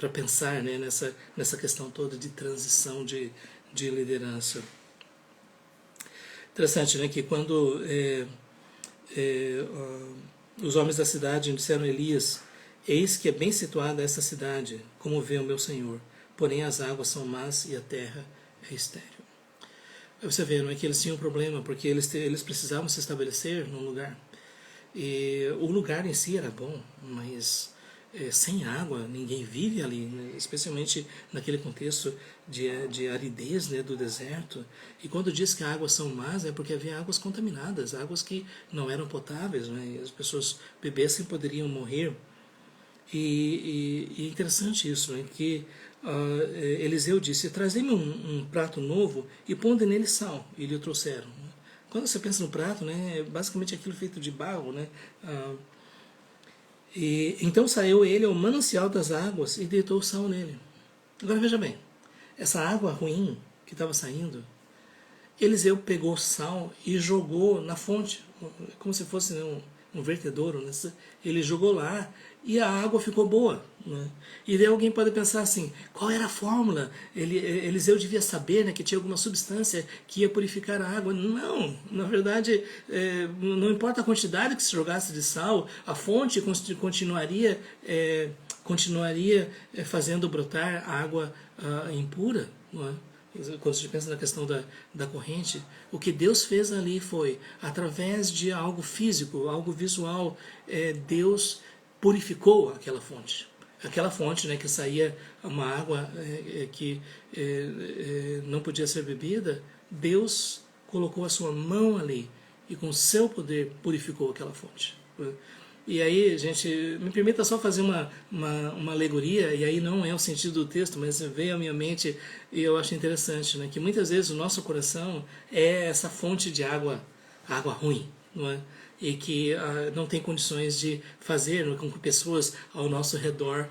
pensar, né, nessa questão toda de transição de liderança. Interessante, né, que quando os homens da cidade disseram a Elias: eis que é bem situada essa cidade, como vê o meu senhor, porém as águas são más e a terra é estéril. Aí você vê, não é, que eles tinham um problema, porque eles precisavam se estabelecer num lugar. E o lugar em si era bom, mas sem água ninguém vive ali, né? Especialmente naquele contexto de aridez, né, do deserto. E quando diz que águas são más, é porque havia águas contaminadas, águas que não eram potáveis, né? E as pessoas bebessem poderiam morrer. E é interessante isso, né? Que Eliseu disse: trazei-me um prato novo e ponde nele sal. E lhe o trouxeram. Quando você pensa no prato, né, é basicamente aquilo feito de barro, né? E então saiu ele ao manancial das águas e deitou o sal nele. Agora veja bem, essa água ruim que estava saindo, Eliseu pegou sal e jogou na fonte, como se fosse, né, um vertedouro. Né? Ele jogou lá e a água ficou boa. Né? E daí alguém pode pensar assim, qual era a fórmula? Eliseu devia saber, né, que tinha alguma substância que ia purificar a água. Não, na verdade, não importa a quantidade que se jogasse de sal, a fonte continuaria fazendo brotar água impura. Não é? Quando a gente pensa na questão da corrente, o que Deus fez ali foi, através de algo físico, algo visual, Deus purificou aquela fonte. Aquela fonte, né, que saía uma água que não podia ser bebida, Deus colocou a sua mão ali e com o seu poder purificou aquela fonte. E aí, gente, me permita só fazer uma alegoria, e aí não é o sentido do texto, mas veio à minha mente e eu acho interessante, né? Que muitas vezes o nosso coração é essa fonte de água ruim, não é? E que não tem condições de fazer, com que pessoas ao nosso redor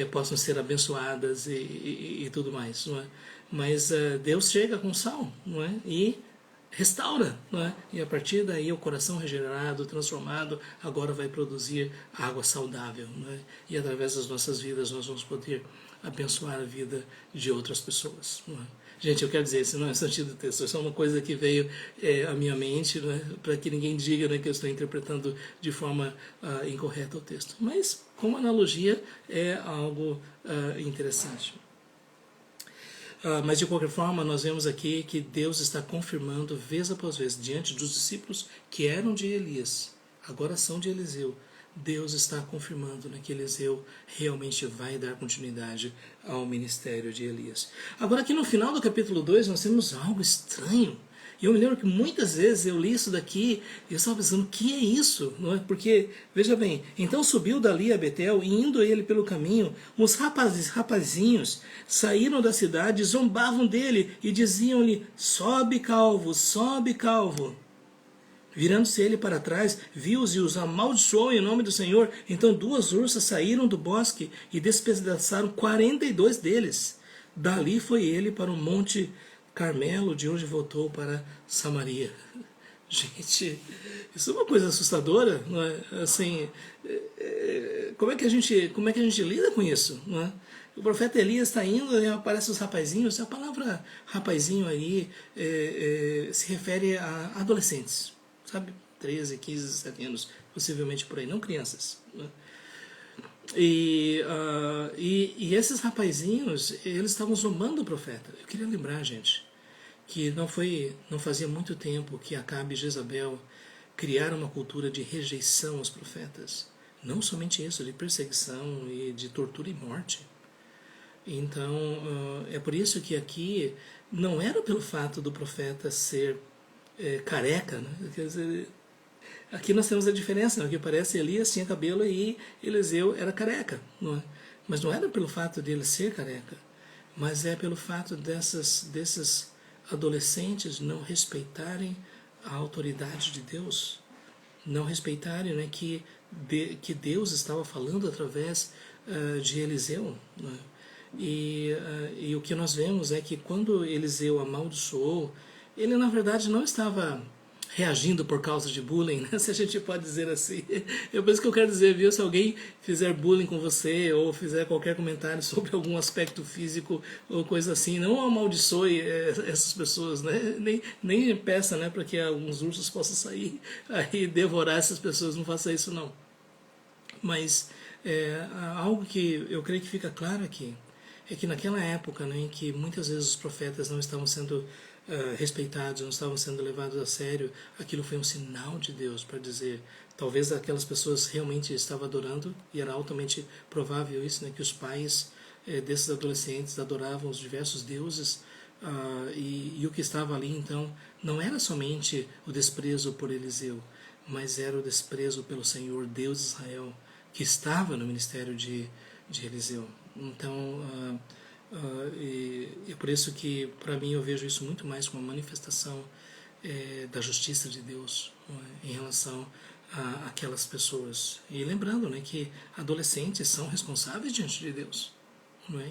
possam ser abençoadas e tudo mais, não é? Mas Deus chega com sal, não é? E restaura, não é? E a partir daí o coração regenerado, transformado, agora vai produzir água saudável, não é? E através das nossas vidas nós vamos poder abençoar a vida de outras pessoas, não é? Gente, eu quero dizer, isso não é sentido do texto, isso é uma coisa que veio à minha mente, né, para que ninguém diga, né, que eu estou interpretando de forma incorreta o texto. Mas, como analogia, é algo interessante. Mas de qualquer forma, nós vemos aqui que Deus está confirmando vez após vez, diante dos discípulos que eram de Elias, agora são de Eliseu. Deus está confirmando, né, que Eliseu realmente vai dar continuidade ao ministério de Elias. Agora, aqui no final do capítulo 2, nós temos algo estranho. E eu me lembro que muitas vezes eu li isso daqui e eu estava pensando, o que é isso? Não é? Porque, veja bem, então subiu dali a Betel e indo ele pelo caminho, os rapazinhos saíram da cidade, zombavam dele e diziam-lhe, sobe calvo, sobe calvo. Virando-se ele para trás, viu-os e os amaldiçoou em nome do Senhor. Então 2 ursas saíram do bosque e despedaçaram 42 deles. Dali foi ele para o monte Carmelo, de onde voltou para Samaria. Gente, isso é uma coisa assustadora, não é? Assim, como é que a gente lida com isso, não é? O profeta Elias está indo e aparecem os rapazinhos. A palavra rapazinho aí se refere a adolescentes, sabe? 13, 15, 17 anos, possivelmente por aí, não crianças, né? E esses rapazinhos, eles estavam zombando o profeta. Eu queria lembrar, gente, que não fazia muito tempo que Acabe e Jezabel criaram uma cultura de rejeição aos profetas. Não somente isso, de perseguição e de tortura e morte. Então, é por isso que aqui não era pelo fato do profeta ser careca, né? Quer dizer, aqui nós temos a diferença, né? Que parece Elias tinha cabelo e Eliseu era careca, não é? Mas não era pelo fato de ele ser careca, mas é pelo fato desses adolescentes não respeitarem a autoridade de Deus, não respeitarem, né, que Deus estava falando através de Eliseu, né? E o que nós vemos é que quando Eliseu amaldiçoou, ele na verdade não estava reagindo por causa de bullying, né? Se a gente pode dizer assim. É por isso que eu quero dizer, viu? Se alguém fizer bullying com você ou fizer qualquer comentário sobre algum aspecto físico ou coisa assim, não amaldiçoe essas pessoas, né? Nem peça, né, para que alguns ursos possam sair e devorar essas pessoas. Não faça isso, não. Mas algo que eu creio que fica claro aqui é que naquela época, né, em que muitas vezes os profetas não estavam sendo respeitados, não estavam sendo levados a sério, aquilo foi um sinal de Deus para dizer, talvez aquelas pessoas realmente estavam adorando, e era altamente provável isso, né, que os pais desses adolescentes adoravam os diversos deuses, e o que estava ali então não era somente o desprezo por Eliseu, mas era o desprezo pelo Senhor Deus de Israel, que estava no ministério de Eliseu. Então, e é por isso que, para mim, eu vejo isso muito mais como uma manifestação da justiça de Deus, em relação a aquelas pessoas. E lembrando, né, que adolescentes são responsáveis diante de Deus.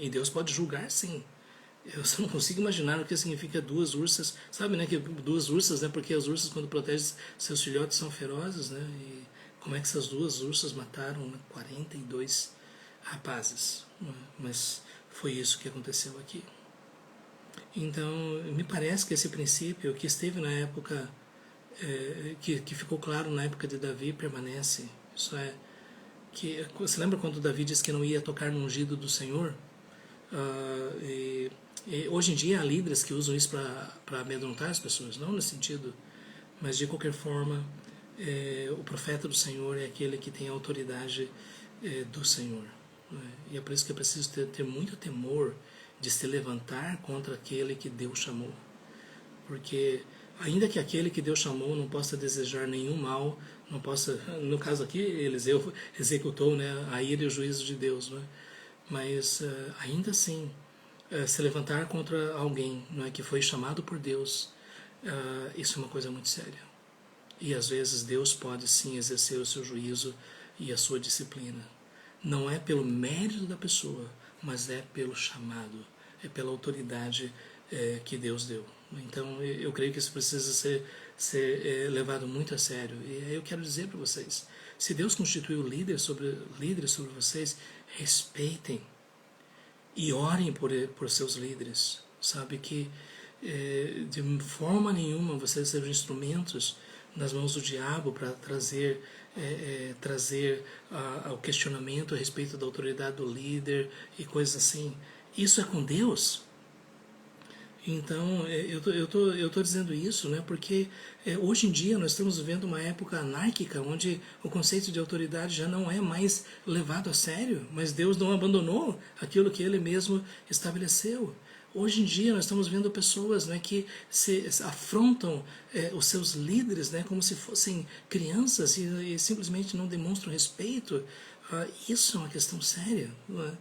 E Deus pode julgar, sim. Eu só não consigo imaginar o que significa duas ursas. Sabe, né, que duas ursas, né, porque as ursas, quando protegem seus filhotes, são ferozes, né, e como é que essas duas ursas mataram, né, 42 rapazes, né, mas foi isso que aconteceu aqui. Então, me parece que esse princípio que esteve na época, que ficou claro na época de Davi, permanece. Isso é, que você lembra quando Davi disse que não ia tocar no ungido do Senhor? E hoje em dia há líderes que usam isso para amedrontar as pessoas, não nesse sentido, mas de qualquer forma, o profeta do Senhor é aquele que tem a autoridade do Senhor. E é por isso que é preciso ter muito temor de se levantar contra aquele que Deus chamou. Porque ainda que aquele que Deus chamou não possa desejar nenhum mal, não possa, no caso aqui, Eliseu executou, né, a ira e o juízo de Deus, né? Mas ainda assim, se levantar contra alguém, não é, que foi chamado por Deus, isso é uma coisa muito séria. E às vezes Deus pode sim exercer o seu juízo e a sua disciplina. Não é pelo mérito da pessoa, mas é pelo chamado, é pela autoridade que Deus deu. Então eu creio que isso precisa ser levado muito a sério. E eu quero dizer para vocês, se Deus constituiu líderes sobre vocês, respeitem e orem por seus líderes. Sabe que de forma nenhuma vocês sejam instrumentos nas mãos do diabo para trazer o questionamento a respeito da autoridade do líder e coisas assim. Isso é com Deus. Então, eu tô dizendo isso, né, porque hoje em dia nós estamos vivendo uma época anárquica, onde o conceito de autoridade já não é mais levado a sério, mas Deus não abandonou aquilo que Ele mesmo estabeleceu. Hoje em dia nós estamos vendo pessoas, né, que se afrontam os seus líderes, né, como se fossem crianças e simplesmente não demonstram respeito. Isso é uma questão séria, não é?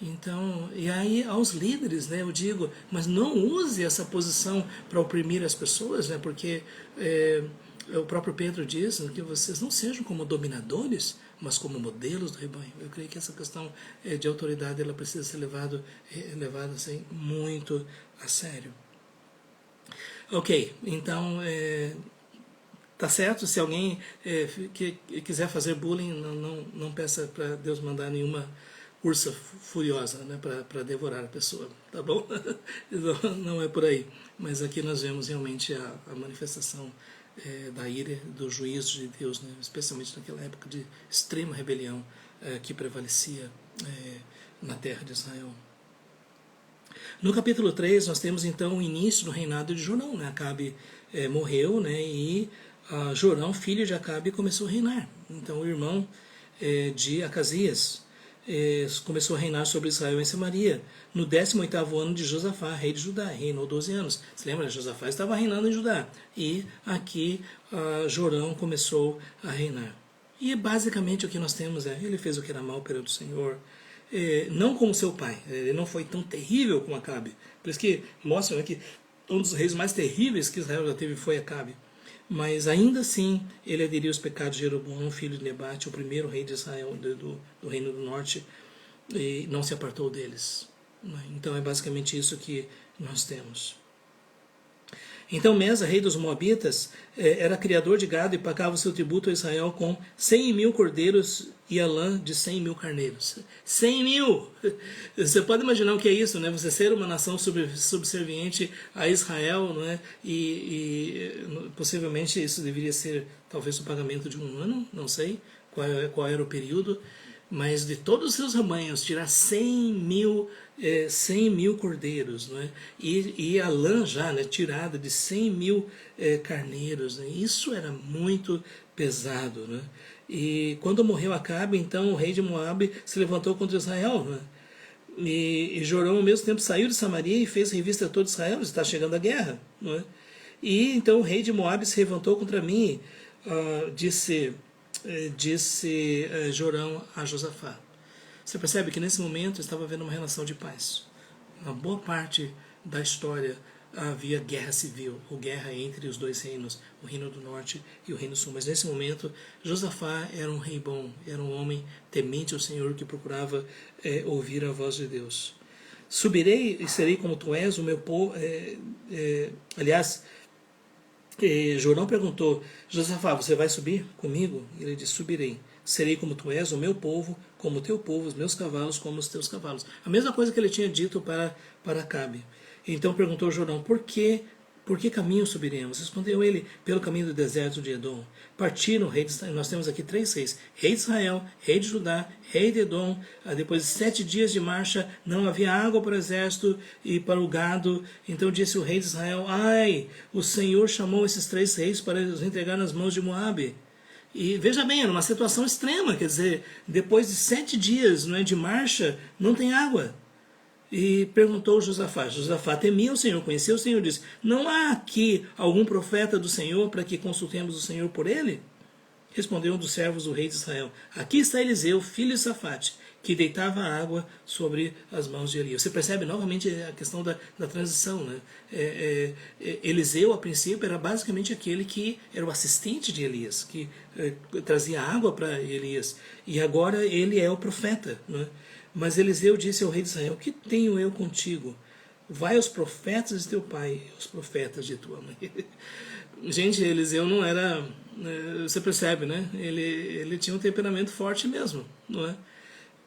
Então, e aí aos líderes, né, eu digo, mas não use essa posição para oprimir as pessoas, né, porque o próprio Pedro diz, né, que vocês não sejam como dominadores, mas como modelos do rebanho. Eu creio que essa questão de autoridade ela precisa ser levada assim, muito a sério. Ok, então tá certo, se alguém que quiser fazer bullying, não peça para Deus mandar nenhuma ursa furiosa, né, para devorar a pessoa, tá bom? Não é por aí, mas aqui nós vemos realmente a manifestação da ira, do juízo de Deus, né, especialmente naquela época de extrema rebelião que prevalecia na terra de Israel. No capítulo 3 nós temos então o início do reinado de Jorão, né? Acabe morreu, né, e Jorão, filho de Acabe, começou a reinar. Então o irmão de Acasias começou a reinar sobre Israel em Samaria, no 18º ano de Josafá, rei de Judá, reinou 12 anos. Você lembra? Josafá estava reinando em Judá, e aqui Jorão começou a reinar. E basicamente o que nós temos ele fez o que era mal perante o Senhor, não como seu pai, ele não foi tão terrível como Acabe. Por isso que mostra que um dos reis mais terríveis que Israel já teve foi Acabe. Mas ainda assim ele aderiu aos pecados de Jeroboão, filho de Nebate, o primeiro rei de Israel, do reino do norte, e não se apartou deles. Então é basicamente isso que nós temos. Então Mesa, rei dos Moabitas, era criador de gado e pagava o seu tributo a Israel com 100.000 cordeiros e a lã de 100.000 carneiros. 100.000! Você pode imaginar o que é isso, né? Você ser uma nação subserviente a Israel, não é? E possivelmente isso deveria ser talvez o pagamento de um ano, não sei qual era o período. mas de todos os seus rebanhos tirar 100 mil cordeiros, não é? E a lã já, né, tirada de 100 mil carneiros, né? Isso era muito pesado, né? E quando morreu Acabe, então o rei de Moabe se levantou contra Israel, né? E Jorão ao mesmo tempo saiu de Samaria e fez revista a todo Israel, está chegando a guerra, não é? E então o rei de Moabe se levantou contra mim, disse Jorão a Josafá. Você percebe que nesse momento estava havendo uma relação de paz. Uma boa parte da história havia guerra civil, ou guerra entre os dois reinos, o reino do norte e o reino do sul. Mas nesse momento, Josafá era um rei bom, era um homem temente ao Senhor que procurava ouvir a voz de Deus. Subirei e serei como tu és, o meu povo. Aliás, Jorão perguntou: Josafá, você vai subir comigo? Ele disse: subirei. Serei como tu és, o meu povo, como o teu povo, os meus cavalos, como os teus cavalos. A mesma coisa que ele tinha dito para Acabe. Então perguntou Jorão: por que caminho subiremos? Respondeu ele: pelo caminho do deserto de Edom. Partiram rei de Israel. Nós temos aqui 3 reis: rei de Israel, rei de Judá, rei de Edom. Depois de 7 dias de marcha, não havia água para o exército e para o gado. Então disse o rei de Israel: ai, o Senhor chamou esses 3 reis para os entregar nas mãos de Moabe. E veja bem, era uma situação extrema, quer dizer, depois de 7 dias, não é, de marcha, não tem água. E perguntou Josafá. Josafá temia o Senhor, conhecia o Senhor, disse: não há aqui algum profeta do Senhor para que consultemos o Senhor por ele? Respondeu um dos servos do rei de Israel: aqui está Eliseu, filho de Safate, que deitava água sobre as mãos de Elias. Você percebe novamente a questão da transição, né? Eliseu, a princípio, era basicamente aquele que era o assistente de Elias, que trazia água para Elias. E agora ele é o profeta, né? Mas Eliseu disse ao rei de Israel: que tenho eu contigo? Vai aos profetas de teu pai, aos profetas de tua mãe. Gente, Eliseu não era... Você percebe, né? Ele tinha um temperamento forte mesmo, não é?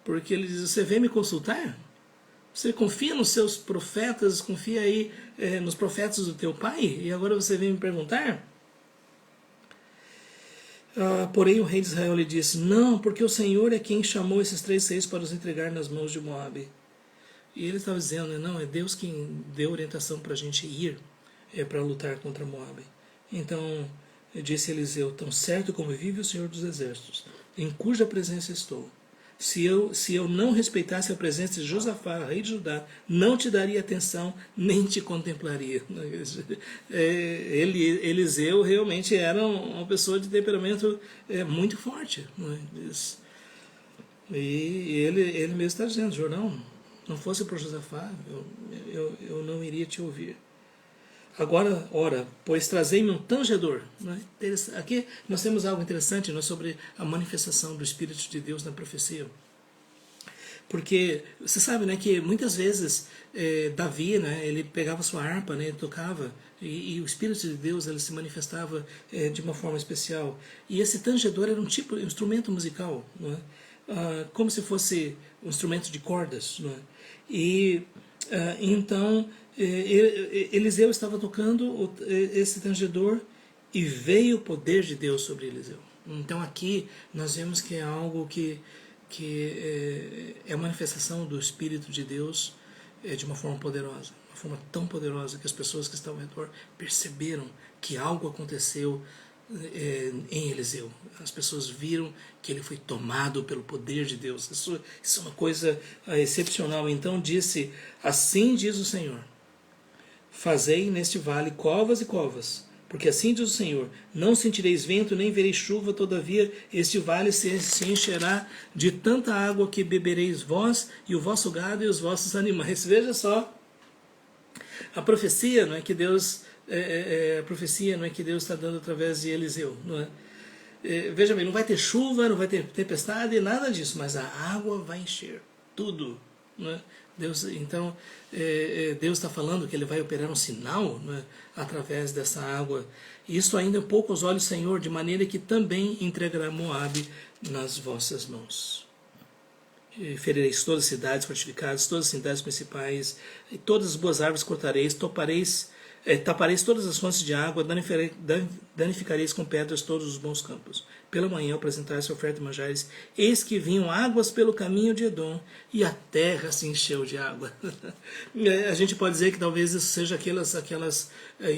Porque ele diz: você vem me consultar? Você confia nos seus profetas, confia aí nos profetas do teu pai? E agora você vem me perguntar? Porém o rei de Israel lhe disse: não, porque o Senhor é quem chamou esses 3 reis para os entregar nas mãos de Moabe. E ele estava dizendo: não, é Deus quem deu orientação para a gente ir para lutar contra Moabe. Então disse Eliseu: tão certo como vive o Senhor dos Exércitos, em cuja presença estou, se eu não respeitasse a presença de Josafá, rei de Judá, não te daria atenção, nem te contemplaria. Eliseu realmente era uma pessoa de temperamento muito forte. E ele mesmo está dizendo: Jorão, não fosse por Josafá, eu não iria te ouvir. Agora, ora, pois trazei-me um tangedor. Aqui nós temos algo interessante, sobre a manifestação do Espírito de Deus na profecia. Porque você sabe, né, que muitas vezes Davi, né, ele pegava sua harpa, né, ele tocava, e o Espírito de Deus ele se manifestava de uma forma especial. E esse tangedor era um instrumento musical, não é? Como se fosse um instrumento de cordas. Não é? E então Eliseu estava tocando esse tangedor e veio o poder de Deus sobre Eliseu. Então aqui nós vemos que é algo que é a manifestação do Espírito de Deus de uma forma poderosa, uma forma tão poderosa que as pessoas que estavam ao redor perceberam que algo aconteceu em Eliseu. As pessoas viram que ele foi tomado pelo poder de Deus. Isso é uma coisa excepcional. Então disse: assim diz o Senhor, fazei neste vale covas e covas, porque assim diz o Senhor: não sentireis vento, nem vereis chuva, todavia este vale se encherá de tanta água que bebereis vós e o vosso gado e os vossos animais. Veja só, a profecia não é que Deus está dando através de Eliseu, não é? Veja bem, não vai ter chuva, não vai ter tempestade, nada disso, mas a água vai encher tudo, não é? Deus está falando que ele vai operar um sinal, né, através dessa água. E isto ainda é pouco aos olhos do Senhor, de maneira que também entregará Moabe nas vossas mãos. E ferireis todas as cidades fortificadas, todas as cidades principais, e todas as boas árvores cortareis, topareis tapareis todas as fontes de água, danificareis com pedras todos os bons campos. Pela manhã apresentaste oferta de manjares, eis que vinham águas pelo caminho de Edom, e a terra se encheu de água. A gente pode dizer que talvez isso seja aquelas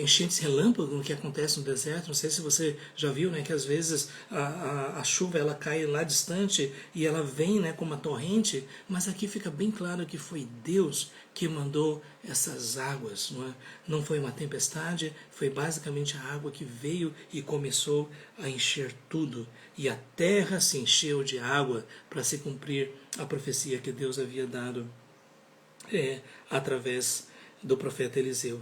enchentes relâmpago que acontecem no deserto. Não sei se você já viu, né, que às vezes a chuva ela cai lá distante e ela vem, né, como uma torrente, mas aqui fica bem claro que foi Deus que mandou essas águas. Não foi uma tempestade, foi basicamente a água que veio e começou a encher tudo. E a terra se encheu de água para se cumprir a profecia que Deus havia dado através do profeta Eliseu.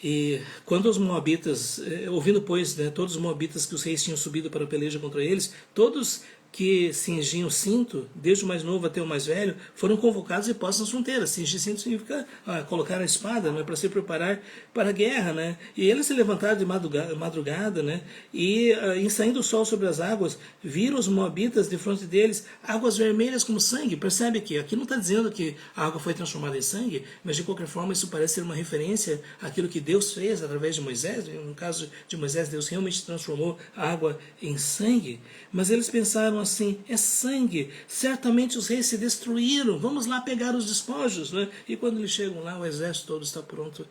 E quando os moabitas, ouvindo pois, né, todos os moabitas que os reis tinham subido para a peleja contra eles, todos que cingiam o cinto, desde o mais novo até o mais velho, foram convocados e postos nas fronteiras. Cingir cinto significa colocar a espada, né, para se preparar para a guerra. Né? E eles se levantaram de madrugada, né, e em saindo o sol sobre as águas, viram os moabitas de frente deles, águas vermelhas como sangue. Percebe que aqui não está dizendo que a água foi transformada em sangue, mas de qualquer forma isso parece ser uma referência àquilo que Deus fez através de Moisés. No caso de Moisés, Deus realmente transformou a água em sangue. Mas eles pensaram assim, é sangue, certamente os reis se destruíram, vamos lá pegar os despojos. Né? E quando eles chegam lá, o exército todo está pronto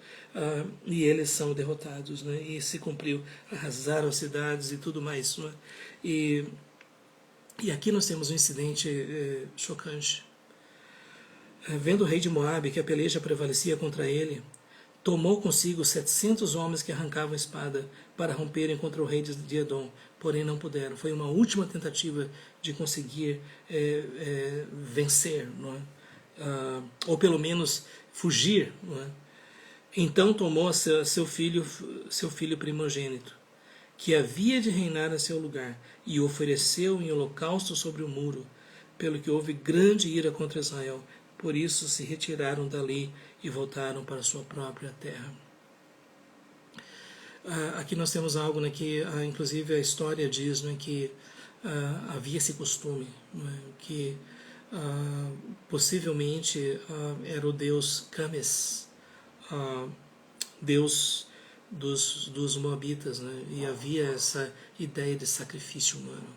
e eles são derrotados. Né? E se cumpriu, arrasaram as cidades e tudo mais. Né? E aqui nós temos um incidente chocante. Vendo o rei de Moabe que a peleja prevalecia contra ele, tomou consigo 700 homens que arrancavam a espada para romperem contra o rei de Edom, porém não puderam. Foi uma última tentativa de conseguir vencer, não é? Ou pelo menos fugir. Não é? Então tomou seu filho primogênito, que havia de reinar a seu lugar, e o ofereceu em holocausto sobre o muro, pelo que houve grande ira contra Israel. Por isso se retiraram dali e voltaram para sua própria terra. Aqui nós temos algo, né, que inclusive a história diz, né, que havia esse costume, né, que possivelmente era o deus Cames, deus dos moabitas, né, e havia essa ideia de sacrifício humano.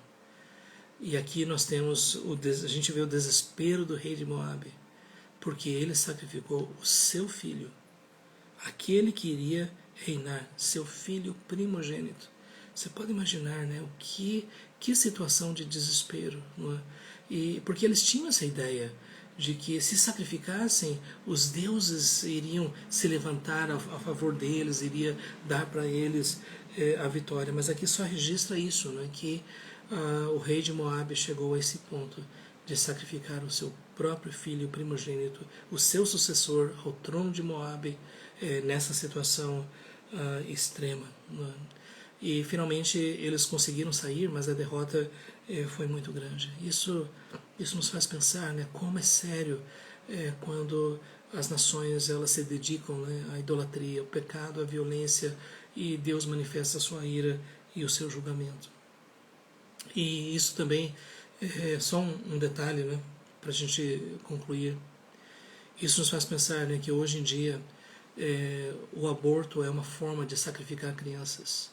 E aqui nós temos, a gente vê o desespero do rei de Moabe, porque ele sacrificou o seu filho, aquele que iria reinar, seu filho primogênito. Você pode imaginar, né, que situação de desespero. Não é? E porque eles tinham essa ideia de que se sacrificassem, os deuses iriam se levantar a favor deles, iria dar para eles a vitória. Mas aqui só registra isso, né, que o rei de Moabe chegou a esse ponto de sacrificar o seu próprio filho primogênito, o seu sucessor ao trono de Moabe, nessa situação extrema. Né? E finalmente eles conseguiram sair, mas a derrota foi muito grande. Isso nos faz pensar, né, como é sério quando as nações elas se dedicam, né, à idolatria, ao pecado, à violência, e Deus manifesta a sua ira e o seu julgamento. E isso também é só um detalhe, né, para a gente concluir. Isso nos faz pensar, né, que hoje em dia o aborto é uma forma de sacrificar crianças,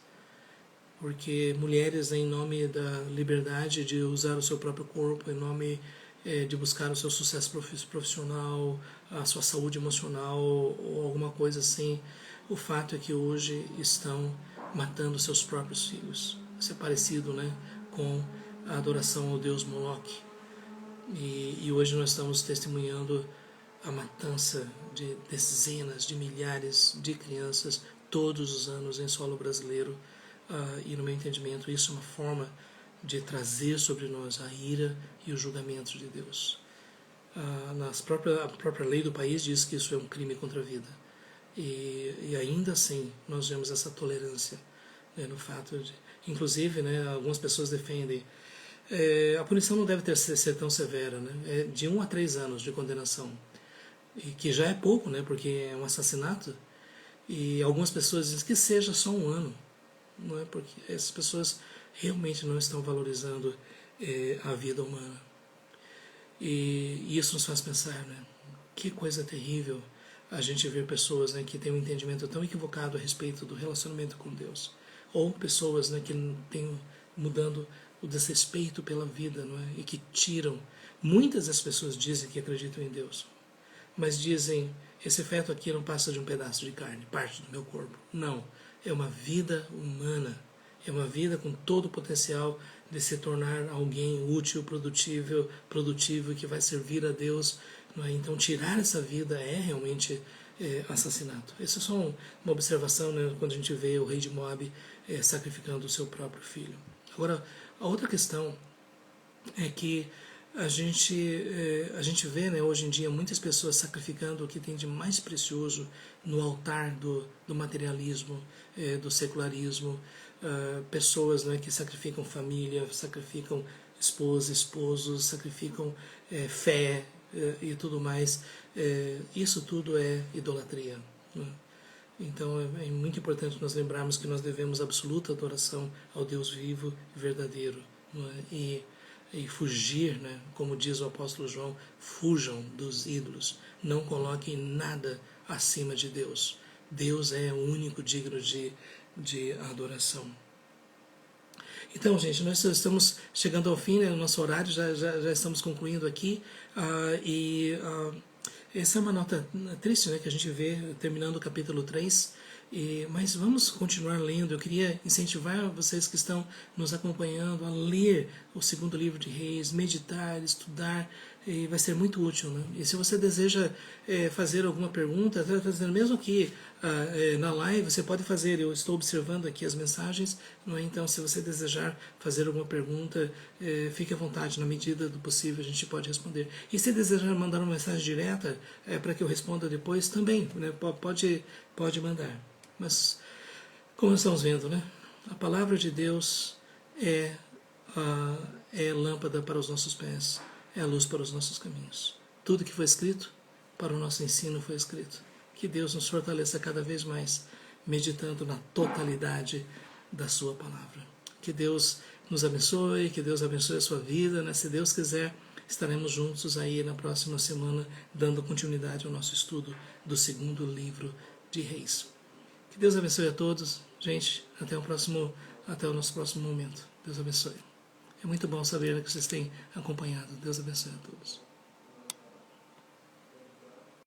porque mulheres, em nome da liberdade de usar o seu próprio corpo, em nome de buscar o seu sucesso profissional, a sua saúde emocional ou alguma coisa assim, o fato é que hoje estão matando seus próprios filhos. Isso é parecido, né, com a adoração ao deus Moloque. E hoje nós estamos testemunhando a matança de dezenas de milhares de crianças todos os anos em solo brasileiro. E no meu entendimento isso é uma forma de trazer sobre nós a ira e o julgamento de Deus. A própria lei do país diz que isso é um crime contra a vida. E ainda assim nós vemos essa tolerância, né, no fato de... Inclusive, né, algumas pessoas defendem a punição não deve ser tão severa, né? É de 1 a 3 anos de condenação, e que já é pouco, né, porque é um assassinato. E algumas pessoas dizem que seja só 1 ano, não é, porque essas pessoas realmente não estão valorizando a vida humana. E isso nos faz pensar, né, que coisa terrível a gente vê pessoas, né, que têm um entendimento tão equivocado a respeito do relacionamento com Deus, ou pessoas, né, que têm mudando o desrespeito pela vida, não é? E que tiram. Muitas das pessoas dizem que acreditam em Deus, mas dizem: esse feto aqui não passa de um pedaço de carne, parte do meu corpo. Não, é uma vida humana, é uma vida com todo o potencial de se tornar alguém útil, produtivo, que vai servir a Deus. Não é? Então, tirar essa vida é realmente assassinato. Isso é só uma observação, né, quando a gente vê o rei de Moabe sacrificando o seu próprio filho. Agora, a outra questão é que a gente vê, né, hoje em dia muitas pessoas sacrificando o que tem de mais precioso no altar do materialismo, do secularismo, pessoas, né, que sacrificam família, sacrificam esposa, esposos, sacrificam fé e tudo mais. Isso tudo é idolatria. Né? Então é muito importante nós lembrarmos que nós devemos absoluta adoração ao Deus vivo e verdadeiro. Não é? E fugir, né? Como diz o apóstolo João, fujam dos ídolos, não coloquem nada acima de Deus. Deus é o único digno de adoração. Então, gente, nós estamos chegando ao fim, né, do nosso horário, já estamos concluindo aqui, essa é uma nota triste, né, que a gente vê terminando o capítulo 3, mas vamos continuar lendo. Eu queria incentivar vocês que estão nos acompanhando a ler o segundo livro de Reis, meditar, estudar, e vai ser muito útil. Né? E se você deseja fazer alguma pergunta, mesmo aqui na live, você pode fazer. Eu estou observando aqui as mensagens, não é? Então, se você desejar fazer alguma pergunta, fique à vontade, na medida do possível a gente pode responder. E se desejar mandar uma mensagem direta para que eu responda depois, também, né? Pode mandar. Mas, como estamos vendo, né? A palavra de Deus é lâmpada para os nossos pés, é a luz para os nossos caminhos. Tudo que foi escrito para o nosso ensino foi escrito. Que Deus nos fortaleça cada vez mais, meditando na totalidade da sua palavra. Que Deus nos abençoe, que Deus abençoe a sua vida, né? Se Deus quiser, estaremos juntos aí na próxima semana, dando continuidade ao nosso estudo do segundo livro de Reis. Que Deus abençoe a todos. Gente, até o nosso próximo momento. Deus abençoe. É muito bom saber que vocês têm acompanhado. Deus abençoe a todos.